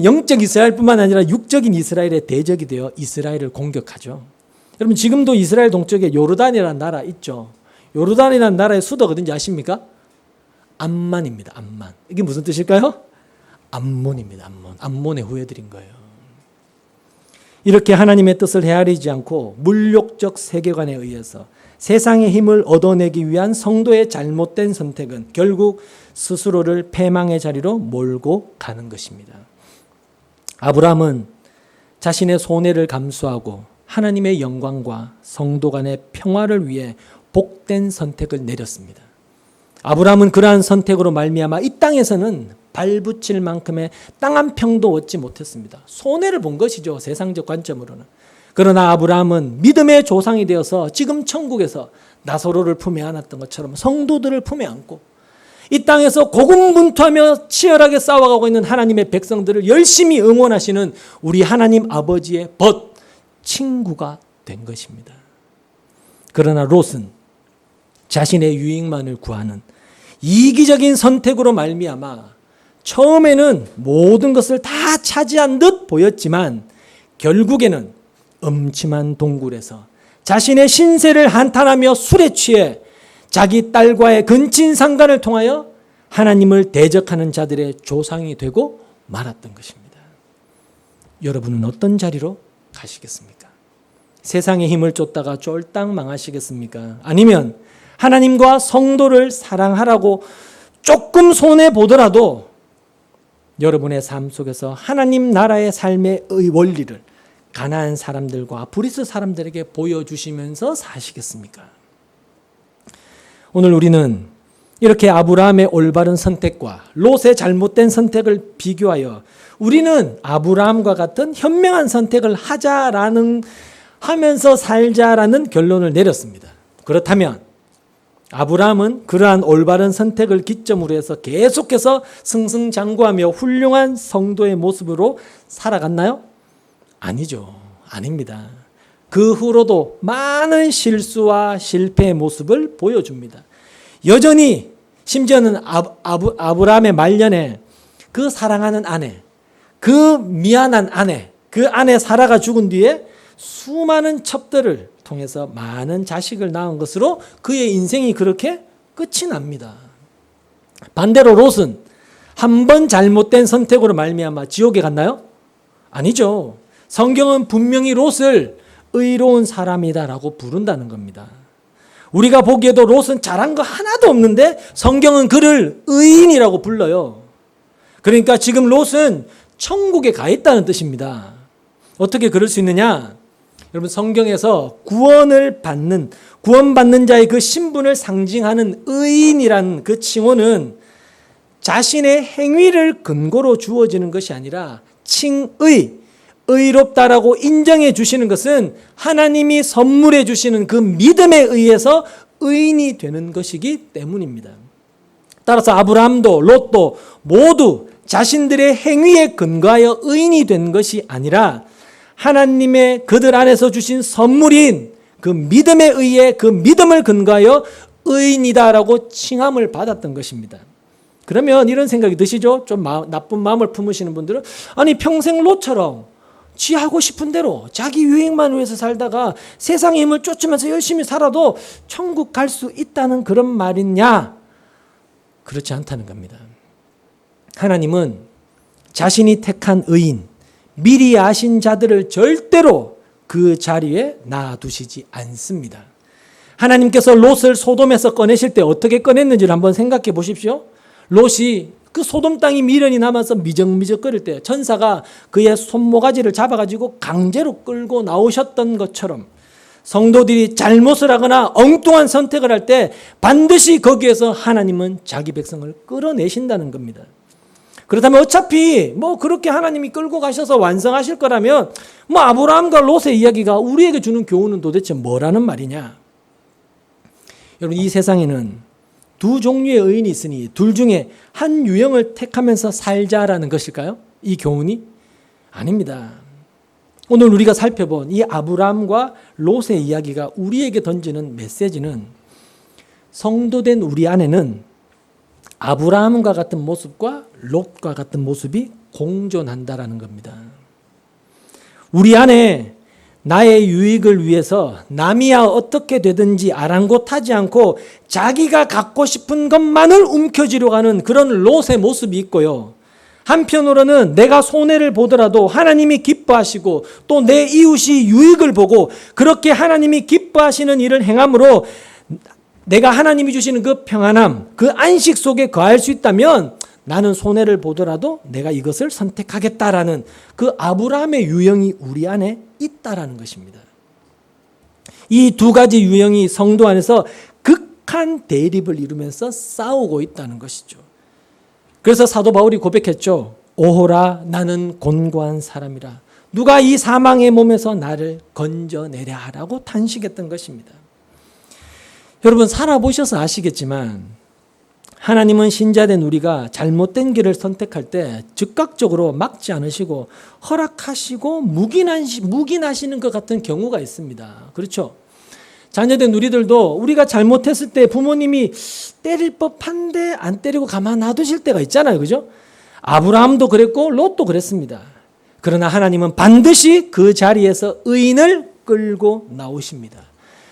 영적 이스라엘뿐만 아니라 육적인 이스라엘의 대적이 되어 이스라엘을 공격하죠. 여러분, 지금도 이스라엘 동쪽에 요르단이라는 나라 있죠. 요르단이라는 나라의 수도가 어딘지 아십니까? 암만입니다. 암만. 이게 무슨 뜻일까요? 암몬입니다. 암몬. 암몬의 후예들인 거예요. 이렇게 하나님의 뜻을 헤아리지 않고 물욕적 세계관에 의해서 세상의 힘을 얻어내기 위한 성도의 잘못된 선택은 결국 스스로를 패망의 자리로 몰고 가는 것입니다. 아브라함은 자신의 손해를 감수하고 하나님의 영광과 성도 간의 평화를 위해 복된 선택을 내렸습니다. 아브라함은 그러한 선택으로 말미암아 이 땅에서는 발붙일 만큼의 땅 한 평도 얻지 못했습니다. 손해를 본 것이죠, 세상적 관점으로는. 그러나 아브라함은 믿음의 조상이 되어서 지금 천국에서 나사로를 품에 안았던 것처럼 성도들을 품에 안고 이 땅에서 고군분투하며 치열하게 싸워가고 있는 하나님의 백성들을 열심히 응원하시는 우리 하나님 아버지의 벗 친구가 된 것입니다. 그러나 롯은 자신의 유익만을 구하는 이기적인 선택으로 말미암아 처음에는 모든 것을 다 차지한 듯 보였지만 결국에는 음침한 동굴에서 자신의 신세를 한탄하며 술에 취해 자기 딸과의 근친상간을 통하여 하나님을 대적하는 자들의 조상이 되고 말았던 것입니다. 여러분은 어떤 자리로 가시겠습니까? 세상의 힘을 쫓다가 쫄딱 망하시겠습니까? 아니면 하나님과 성도를 사랑하라고 조금 손해보더라도 여러분의 삶 속에서 하나님 나라의 삶의 원리를 가나안 사람들과 브리스 사람들에게 보여주시면서 사시겠습니까? 오늘 우리는 이렇게 아브라함의 올바른 선택과 롯의 잘못된 선택을 비교하여 우리는 아브라함과 같은 현명한 선택을 하면서 살자라는 결론을 내렸습니다. 그렇다면 아브라함은 그러한 올바른 선택을 기점으로 해서 계속해서 승승장구하며 훌륭한 성도의 모습으로 살아갔나요? 아니죠. 아닙니다. 그 후로도 많은 실수와 실패의 모습을 보여줍니다. 여전히 심지어는 아브라함의 말년에 그 사랑하는 아내, 그 미안한 아내, 그 아내 사라가 죽은 뒤에 수많은 첩들을 통해서 많은 자식을 낳은 것으로 그의 인생이 그렇게 끝이 납니다. 반대로 롯은 한 번 잘못된 선택으로 말미암아 지옥에 갔나요? 아니죠. 성경은 분명히 롯을 의로운 사람이다라고 부른다는 겁니다. 우리가 보기에도 롯은 잘한 거 하나도 없는데 성경은 그를 의인이라고 불러요. 그러니까 지금 롯은 천국에 가 있다는 뜻입니다. 어떻게 그럴 수 있느냐? 여러분 성경에서 구원받는 자의 그 신분을 상징하는 의인이라는 그 칭호는 자신의 행위를 근거로 주어지는 것이 아니라 칭의, 의롭다라고 인정해 주시는 것은 하나님이 선물해 주시는 그 믿음에 의해서 의인이 되는 것이기 때문입니다. 따라서 아브라함도 롯도 모두 자신들의 행위에 근거하여 의인이 된 것이 아니라 하나님의 그들 안에서 주신 선물인 그 믿음에 의해 그 믿음을 근거하여 의인이다라고 칭함을 받았던 것입니다. 그러면 이런 생각이 드시죠? 좀 나쁜 마음을 품으시는 분들은 아니 평생 롯처럼 지 하고 싶은 대로 자기 유익만 위해서 살다가 세상의 힘을 쫓으면서 열심히 살아도 천국 갈 수 있다는 그런 말이냐? 그렇지 않다는 겁니다. 하나님은 자신이 택한 의인, 미리 아신 자들을 절대로 그 자리에 놔두시지 않습니다. 하나님께서 롯을 소돔에서 꺼내실 때 어떻게 꺼냈는지를 한번 생각해 보십시오. 롯이 그 소돔 땅이 미련이 남아서 미적미적거릴 때 천사가 그의 손모가지를 잡아가지고 강제로 끌고 나오셨던 것처럼 성도들이 잘못을 하거나 엉뚱한 선택을 할 때 반드시 거기에서 하나님은 자기 백성을 끌어내신다는 겁니다. 그렇다면 어차피 그렇게 하나님이 끌고 가셔서 완성하실 거라면 아브라함과 롯의 이야기가 우리에게 주는 교훈은 도대체 뭐라는 말이냐? 여러분 이 세상에는 두 종류의 의인이 있으니 둘 중에 한 유형을 택하면서 살자라는 것일까요? 이 교훈이? 아닙니다. 오늘 우리가 살펴본 이 아브라함과 롯의 이야기가 우리에게 던지는 메시지는 성도된 우리 안에는 아브라함과 같은 모습과 롯과 같은 모습이 공존한다라는 겁니다. 우리 안에 나의 유익을 위해서 남이야 어떻게 되든지 아랑곳하지 않고 자기가 갖고 싶은 것만을 움켜쥐려고 하는 그런 롯의 모습이 있고요. 한편으로는 내가 손해를 보더라도 하나님이 기뻐하시고 또 내 이웃이 유익을 보고 그렇게 하나님이 기뻐하시는 일을 행함으로 내가 하나님이 주시는 그 평안함, 그 안식 속에 거할 수 있다면 나는 손해를 보더라도 내가 이것을 선택하겠다라는 그 아브라함의 유형이 우리 안에 있다라는 것입니다. 이 두 가지 유형이 성도 안에서 극한 대립을 이루면서 싸우고 있다는 것이죠. 그래서 사도 바울이 고백했죠. 오호라 나는 곤고한 사람이라. 누가 이 사망의 몸에서 나를 건져내랴 하라고 탄식했던 것입니다. 여러분 살아보셔서 아시겠지만 하나님은 신자된 우리가 잘못된 길을 선택할 때 즉각적으로 막지 않으시고 허락하시고 묵인하시는 것 같은 경우가 있습니다. 그렇죠? 자녀된 우리들도 우리가 잘못했을 때 부모님이 때릴 법한데 안 때리고 가만 놔두실 때가 있잖아요. 그죠? 아브라함도 그랬고 롯도 그랬습니다. 그러나 하나님은 반드시 그 자리에서 의인을 끌고 나오십니다.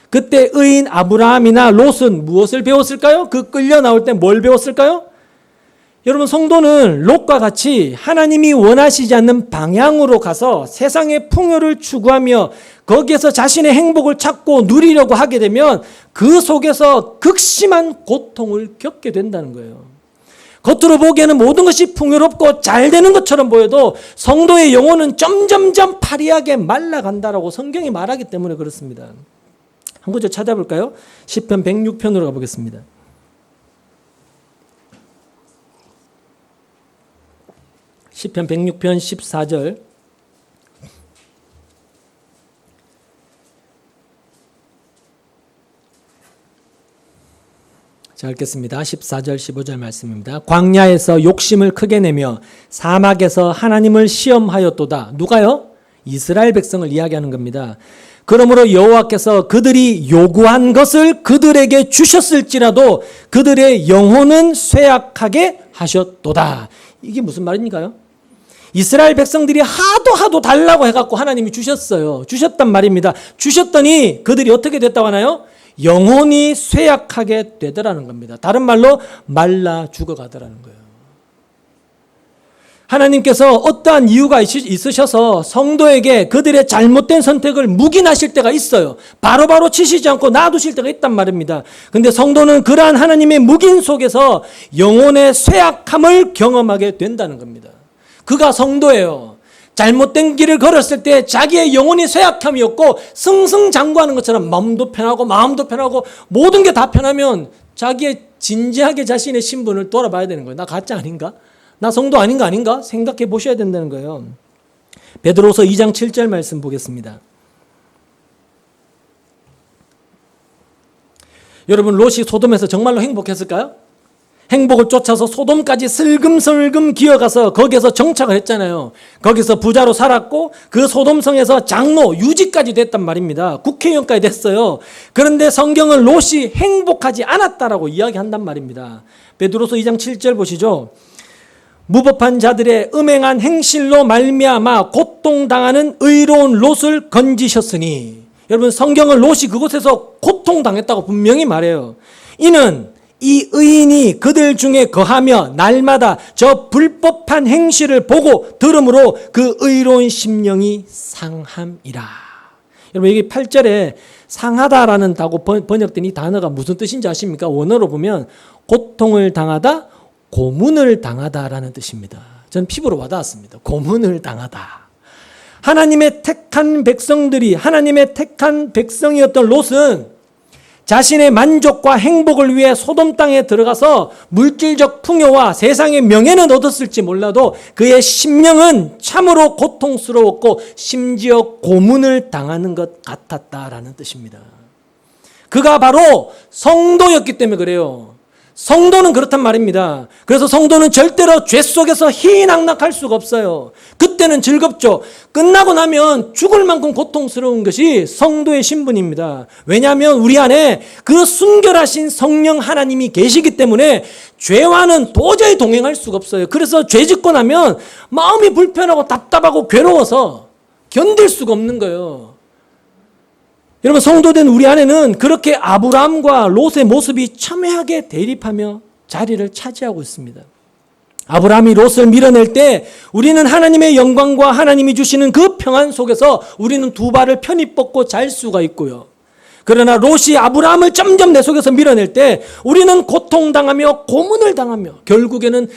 그때 의인 아브라함이나 롯은 무엇을 배웠을까요? 그 끌려 나올 때 뭘 배웠을까요? 여러분, 성도는 롯과 같이 하나님이 원하시지 않는 방향으로 가서 세상의 풍요를 추구하며 거기에서 자신의 행복을 찾고 누리려고 하게 되면 그 속에서 극심한 고통을 겪게 된다는 거예요. 겉으로 보기에는 모든 것이 풍요롭고 잘 되는 것처럼 보여도 성도의 영혼은 점점점 파리하게 말라간다라고 성경이 말하기 때문에 그렇습니다. 한 구절 찾아볼까요? 시편 106편으로 가보겠습니다. 시편 106편 14절. 자, 읽겠습니다. 14절 15절 말씀입니다. 광야에서 욕심을 크게 내며 사막에서 하나님을 시험하였도다. 누가요? 이스라엘 백성을 이야기하는 겁니다. 그러므로 여호와께서 그들이 요구한 것을 그들에게 주셨을지라도 그들의 영혼은 쇠약하게 하셨도다. 이게 무슨 말입니까요? 이스라엘 백성들이 하도 달라고 해갖고 하나님이 주셨어요. 주셨단 말입니다. 주셨더니 그들이 어떻게 됐다고 하나요? 영혼이 쇠약하게 되더라는 겁니다. 다른 말로 말라 죽어가더라는 거예요. 하나님께서 어떠한 이유가 있으셔서 성도에게 그들의 잘못된 선택을 묵인하실 때가 있어요. 바로바로 치시지 않고 놔두실 때가 있단 말입니다. 그런데 성도는 그러한 하나님의 묵인 속에서 영혼의 쇠약함을 경험하게 된다는 겁니다. 그가 성도예요. 잘못된 길을 걸었을 때 자기의 영혼이 쇠약함이었고 승승장구하는 것처럼 마음도 편하고 모든 게 다 편하면 자기의 진지하게 자신의 신분을 돌아봐야 되는 거예요. 나 가짜 아닌가? 나 성도 아닌가? 생각해 보셔야 된다는 거예요. 베드로서 2장 7절 말씀 보겠습니다. 여러분, 롯이 소돔에서 정말로 행복했을까요? 행복을 쫓아서 소돔까지 슬금슬금 기어가서 거기에서 정착을 했잖아요. 거기서 부자로 살았고 그 소돔성에서 장로, 유지까지 됐단 말입니다. 국회의원까지 됐어요. 그런데 성경은 롯이 행복하지 않았다라고 이야기한단 말입니다. 베드로서 2장 7절 보시죠. 무법한 자들의 음행한 행실로 말미암아 고통당하는 의로운 롯을 건지셨으니, 여러분, 성경은 롯이 그곳에서 고통당했다고 분명히 말해요. 이는 이 의인이 그들 중에 거하며 날마다 저 불법한 행실을 보고 들음으로 그 의로운 심령이 상함이라. 여러분, 여기 8절에 상하다라는 다고 번역된 이 단어가 무슨 뜻인지 아십니까? 원어로 보면 고통을 당하다, 고문을 당하다라는 뜻입니다. 저는 피부로 와닿았습니다. 고문을 당하다. 하나님의 택한 백성이었던 롯은 자신의 만족과 행복을 위해 소돔 땅에 들어가서 물질적 풍요와 세상의 명예는 얻었을지 몰라도 그의 심령은 참으로 고통스러웠고 심지어 고문을 당하는 것 같았다라는 뜻입니다. 그가 바로 성도였기 때문에 그래요. 성도는 그렇단 말입니다. 그래서 성도는 절대로 죄 속에서 희낙낙할 수가 없어요. 그때는 즐겁죠. 끝나고 나면 죽을 만큼 고통스러운 것이 성도의 신분입니다. 왜냐하면 우리 안에 그 순결하신 성령 하나님이 계시기 때문에 죄와는 도저히 동행할 수가 없어요. 그래서 죄 짓고 나면 마음이 불편하고 답답하고 괴로워서 견딜 수가 없는 거예요. 여러분, 성도된 우리 안에는 그렇게 아브라함과 롯의 모습이 첨예하게 대립하며 자리를 차지하고 있습니다. 아브라함이 롯을 밀어낼 때 우리는 하나님의 영광과 하나님이 주시는 그 평안 속에서 우리는 두 발을 편히 뻗고 잘 수가 있고요. 그러나 롯이 아브라함을 점점 내 속에서 밀어낼 때 우리는 고통당하며 고문을 당하며 결국에는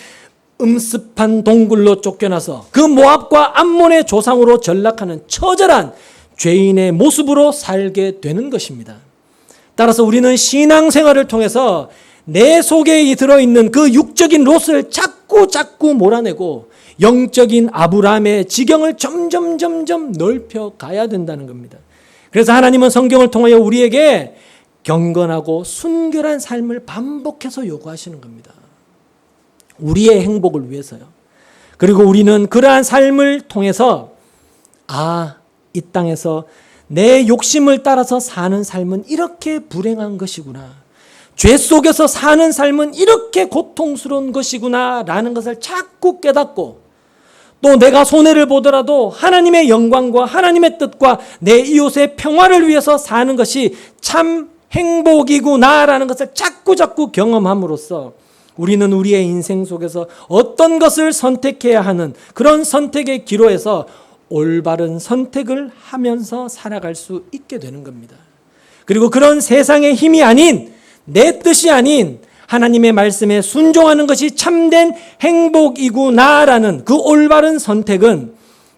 음습한 동굴로 쫓겨나서 그 모압과 암몬의 조상으로 전락하는 처절한 죄인의 모습으로 살게 되는 것입니다. 따라서 우리는 신앙생활을 통해서 내 속에 들어있는 그 육적인 롯을 자꾸 몰아내고 영적인 아브라함의 지경을 점점 넓혀 가야 된다는 겁니다. 그래서 하나님은 성경을 통하여 우리에게 경건하고 순결한 삶을 반복해서 요구하시는 겁니다. 우리의 행복을 위해서요. 그리고 우리는 그러한 삶을 통해서 이 땅에서 내 욕심을 따라서 사는 삶은 이렇게 불행한 것이구나. 죄 속에서 사는 삶은 이렇게 고통스러운 것이구나 라는 것을 자꾸 깨닫고, 또 내가 손해를 보더라도 하나님의 영광과 하나님의 뜻과 내 이웃의 평화를 위해서 사는 것이 참 행복이구나라는 것을 자꾸 경험함으로써 우리는 우리의 인생 속에서 어떤 것을 선택해야 하는 그런 선택의 기로에서 올바른 선택을 하면서 살아갈 수 있게 되는 겁니다. 그리고 그런 세상의 힘이 아닌, 내 뜻이 아닌 하나님의 말씀에 순종하는 것이 참된 행복이구나라는 그 올바른 선택은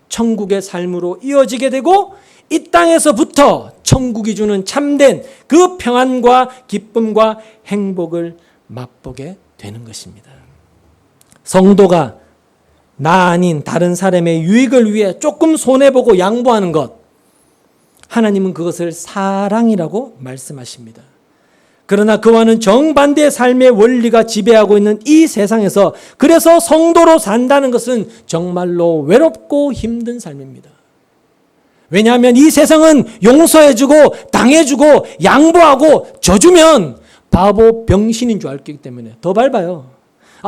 천국의 삶으로 이어지게 되고, 이 땅에서부터 천국이 주는 참된 그 평안과 기쁨과 행복을 맛보게 되는 것입니다. 성도가 나 아닌 다른 사람의 유익을 위해 조금 손해보고 양보하는 것, 하나님은 그것을 사랑이라고 말씀하십니다. 그러나 그와는 정반대의 삶의 원리가 지배하고 있는 이 세상에서, 그래서 성도로 산다는 것은 정말로 외롭고 힘든 삶입니다. 왜냐하면 이 세상은 용서해주고 당해주고 양보하고 져주면 바보 병신인 줄 알기 때문에 더 밟아요.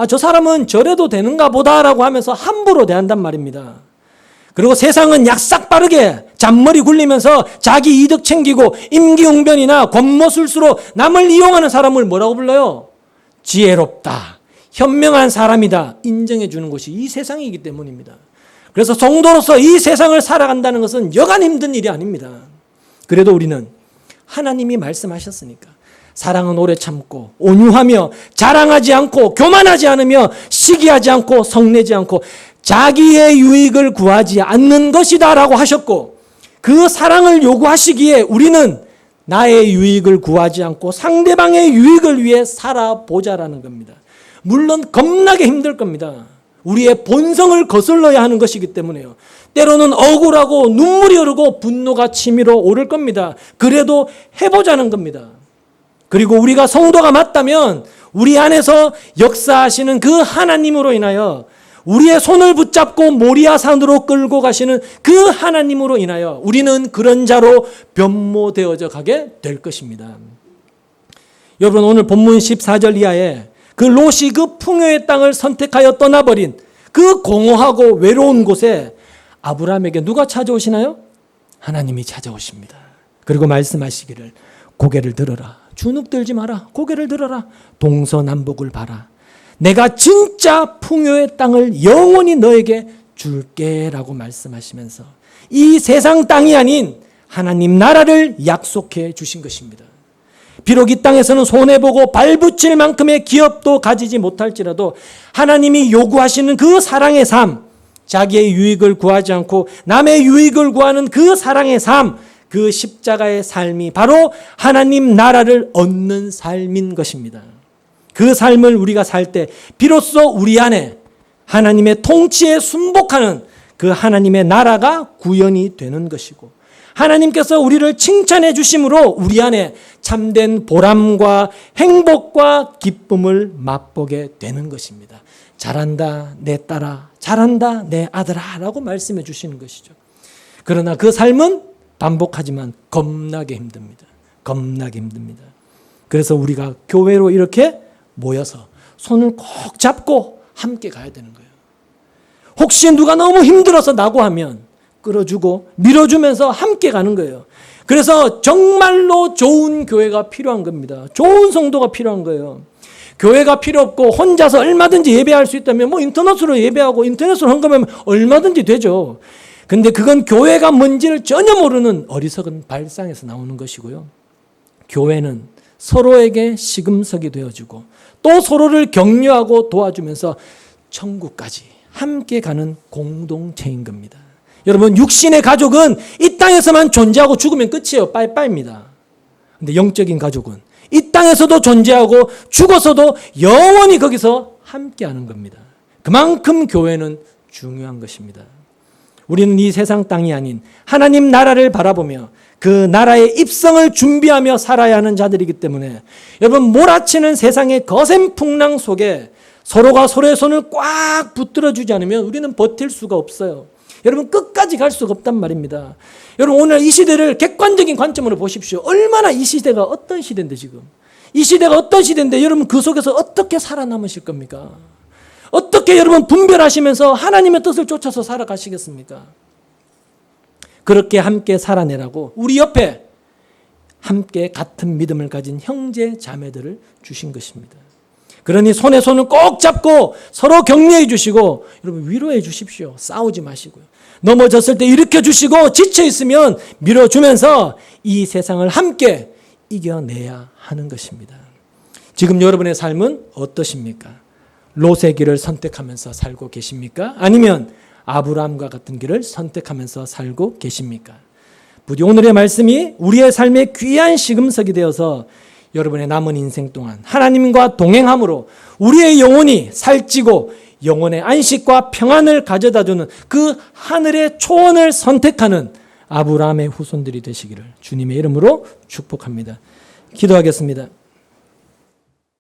저 사람은 저래도 되는가 보다라고 하면서 함부로 대한단 말입니다. 그리고 세상은 약삭 빠르게 잔머리 굴리면서 자기 이득 챙기고 임기응변이나 권모술수로 남을 이용하는 사람을 뭐라고 불러요? 지혜롭다, 현명한 사람이다 인정해 주는 것이 이 세상이기 때문입니다. 그래서 성도로서 이 세상을 살아간다는 것은 여간 힘든 일이 아닙니다. 그래도 우리는 하나님이 말씀하셨으니까 사랑은 오래 참고 온유하며 자랑하지 않고 교만하지 않으며 시기하지 않고 성내지 않고 자기의 유익을 구하지 않는 것이다 라고 하셨고, 그 사랑을 요구하시기에 우리는 나의 유익을 구하지 않고 상대방의 유익을 위해 살아보자라는 겁니다. 물론 겁나게 힘들 겁니다. 우리의 본성을 거슬러야 하는 것이기 때문에요. 때로는 억울하고 눈물이 흐르고 분노가 치밀어 오를 겁니다. 그래도 해보자는 겁니다. 그리고 우리가 성도가 맞다면 우리 안에서 역사하시는 그 하나님으로 인하여, 우리의 손을 붙잡고 모리아산으로 끌고 가시는 그 하나님으로 인하여 우리는 그런 자로 변모되어져 가게 될 것입니다. 여러분, 오늘 본문 14절 이하에 그 롯이 그 풍요의 땅을 선택하여 떠나버린 그 공허하고 외로운 곳에 아브라함에게 누가 찾아오시나요? 하나님이 찾아오십니다. 그리고 말씀하시기를 고개를 들어라. 주눅들지 마라. 고개를 들어라. 동서남북을 봐라. 내가 진짜 풍요의 땅을 영원히 너에게 줄게 라고 말씀하시면서 이 세상 땅이 아닌 하나님 나라를 약속해 주신 것입니다. 비록 이 땅에서는 손해보고 발붙일 만큼의 기업도 가지지 못할지라도 하나님이 요구하시는 그 사랑의 삶, 자기의 유익을 구하지 않고 남의 유익을 구하는 그 사랑의 삶, 그 십자가의 삶이 바로 하나님 나라를 얻는 삶인 것입니다. 그 삶을 우리가 살 때 비로소 우리 안에 하나님의 통치에 순복하는 그 하나님의 나라가 구현이 되는 것이고, 하나님께서 우리를 칭찬해 주심으로 우리 안에 참된 보람과 행복과 기쁨을 맛보게 되는 것입니다. 잘한다 내 딸아, 잘한다 내 아들아 라고 말씀해 주시는 것이죠. 그러나 그 삶은 반복하지만 겁나게 힘듭니다. 겁나게 힘듭니다. 그래서 우리가 교회로 이렇게 모여서 손을 꼭 잡고 함께 가야 되는 거예요. 혹시 누가 너무 힘들어서 나고 하면 끌어주고 밀어주면서 함께 가는 거예요. 그래서 정말로 좋은 교회가 필요한 겁니다. 좋은 성도가 필요한 거예요. 교회가 필요 없고 혼자서 얼마든지 예배할 수 있다면 인터넷으로 예배하고 인터넷으로 헌금하면 얼마든지 되죠. 근데 그건 교회가 뭔지를 전혀 모르는 어리석은 발상에서 나오는 것이고요. 교회는 서로에게 시금석이 되어주고 또 서로를 격려하고 도와주면서 천국까지 함께 가는 공동체인 겁니다. 여러분, 육신의 가족은 이 땅에서만 존재하고 죽으면 끝이에요. 빠이빠이입니다. 근데 영적인 가족은 이 땅에서도 존재하고 죽어서도 영원히 거기서 함께 하는 겁니다. 그만큼 교회는 중요한 것입니다. 우리는 이 세상 땅이 아닌 하나님 나라를 바라보며 그 나라의 입성을 준비하며 살아야 하는 자들이기 때문에 여러분, 몰아치는 세상의 거센 풍랑 속에 서로가 서로의 손을 꽉 붙들어주지 않으면 우리는 버틸 수가 없어요. 여러분 끝까지 갈 수가 없단 말입니다. 여러분 오늘 이 시대를 객관적인 관점으로 보십시오. 얼마나 이 시대가 어떤 시대인데 지금. 이 시대가 어떤 시대인데 여러분 그 속에서 어떻게 살아남으실 겁니까? 어떻게 여러분 분별하시면서 하나님의 뜻을 쫓아서 살아가시겠습니까? 그렇게 함께 살아내라고 우리 옆에 함께 같은 믿음을 가진 형제 자매들을 주신 것입니다. 그러니 손에 손을 꼭 잡고 서로 격려해 주시고 여러분 위로해 주십시오. 싸우지 마시고요. 넘어졌을 때 일으켜 주시고 지쳐 있으면 밀어주면서 이 세상을 함께 이겨내야 하는 것입니다. 지금 여러분의 삶은 어떠십니까? 롯의 길을 선택하면서 살고 계십니까? 아니면 아브라함과 같은 길을 선택하면서 살고 계십니까? 부디 오늘의 말씀이 우리의 삶의 귀한 시금석이 되어서 여러분의 남은 인생 동안 하나님과 동행함으로 우리의 영혼이 살찌고 영혼의 안식과 평안을 가져다주는 그 하늘의 초원을 선택하는 아브라함의 후손들이 되시기를 주님의 이름으로 축복합니다. 기도하겠습니다.